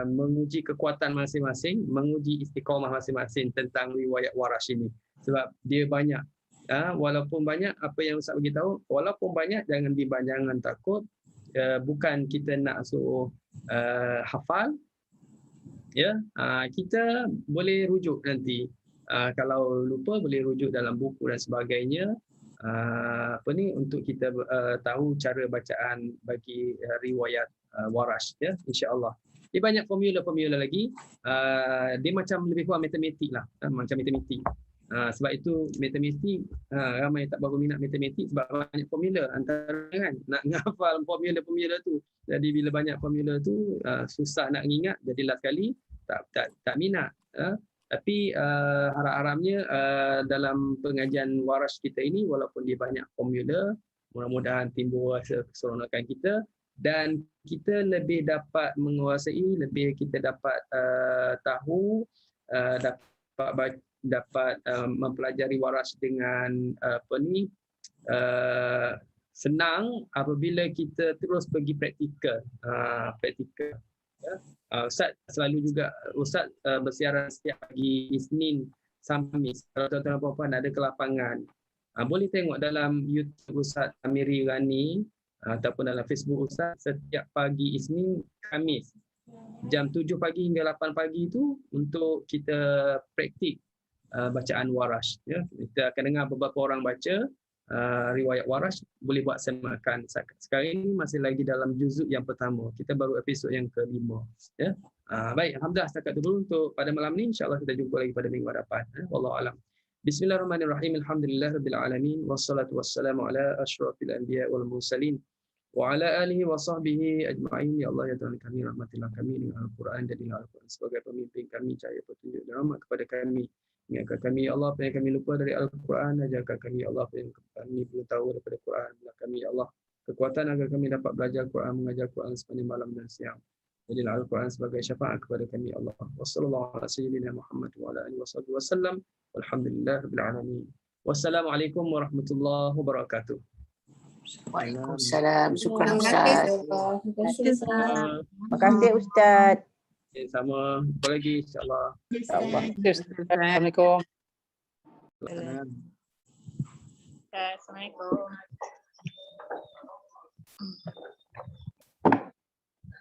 menguji kekuatan masing-masing, menguji istiqamah masing-masing tentang riwayat Warash ini. Sebab dia banyak. Walaupun banyak, apa yang Ustaz beritahu, walaupun banyak jangan takut. Bukan kita nak suruh hafal. Ya, kita boleh rujuk nanti. Kalau lupa boleh rujuk dalam buku dan sebagainya. Untuk kita tahu cara bacaan bagi riwayat Warash, ya, insya-Allah. Dia banyak formula lagi. Dia macam lebih kurang matematik lah, macam matematik. Sebab itu matematik, ramai tak baru minat matematik sebab banyak formula antara kan nak menghafal formula tu. Jadi bila banyak formula tu susah nak ingat, jadi last kali tak minat. Tapi harap-harapnya dalam pengajian Warash kita ini, walaupun dia banyak formula, mudah-mudahan timbul rasa keseronokan kita dan kita lebih dapat menguasai, lebih kita dapat tahu, dapat mempelajari Warash dengan senang apabila kita terus pergi praktikal. Ustaz selalu juga bersiaran setiap pagi Isnin Samis. Kalau tuan-tuan dan puan-puan ada kelapangan, boleh tengok dalam YouTube Ustaz Amiri Rani ataupun dalam Facebook Ustaz setiap pagi Isnin Khamis jam 7 pagi hingga 8 pagi itu untuk kita praktik bacaan Warash, ya. Kita akan dengar beberapa orang baca riwayat Warash, boleh buat semakan. Sekarang ini masih lagi dalam juzuk yang pertama. Kita baru episod yang ke-5, ya. Baik, alhamdulillah setakat itu dulu untuk pada malam ni. Insya-Allah kita jumpa lagi pada minggu hadapan. Wallahu alam. Bismillahirrahmanirrahim. Alhamdulillahirabbil alamin wassalatu wassalamu ala asyrafil anbiya wal mursalin wa ala alihi wa sahbihi ajma'in. Ya Allah, ya Tuhan kami, rahmatilah kami dengan Al-Quran, jadilah Al-Quran sebagai pemimpin kami, cahaya petunjuk dan rahmat kepada kami. Ingatkan kami ya Allah apa yang kami lupa dari Al-Quran, ajarkan kami ya Allah apa yang kami belum tahu daripada Quran. Berilah kami ya Allah kekuatan agar kami dapat belajar Quran, mengajar Quran sepanjang malam dan siang. Jadilah Al-Quran sebagai syafaat kepada kami ya Allah. Wassallallahu ala sayyidina Muhammad wa ala alihi wasallam. Walhamdulillahirabbil alamin. Wassalamualaikum warahmatullahi wabarakatuh. Waalaikumsalam. Syukran Ustaz. Terima kasih Ustaz. Sama. Jumpa lagi insya-Allah. InsyaAllah. Assalamualaikum. Assalamualaikum.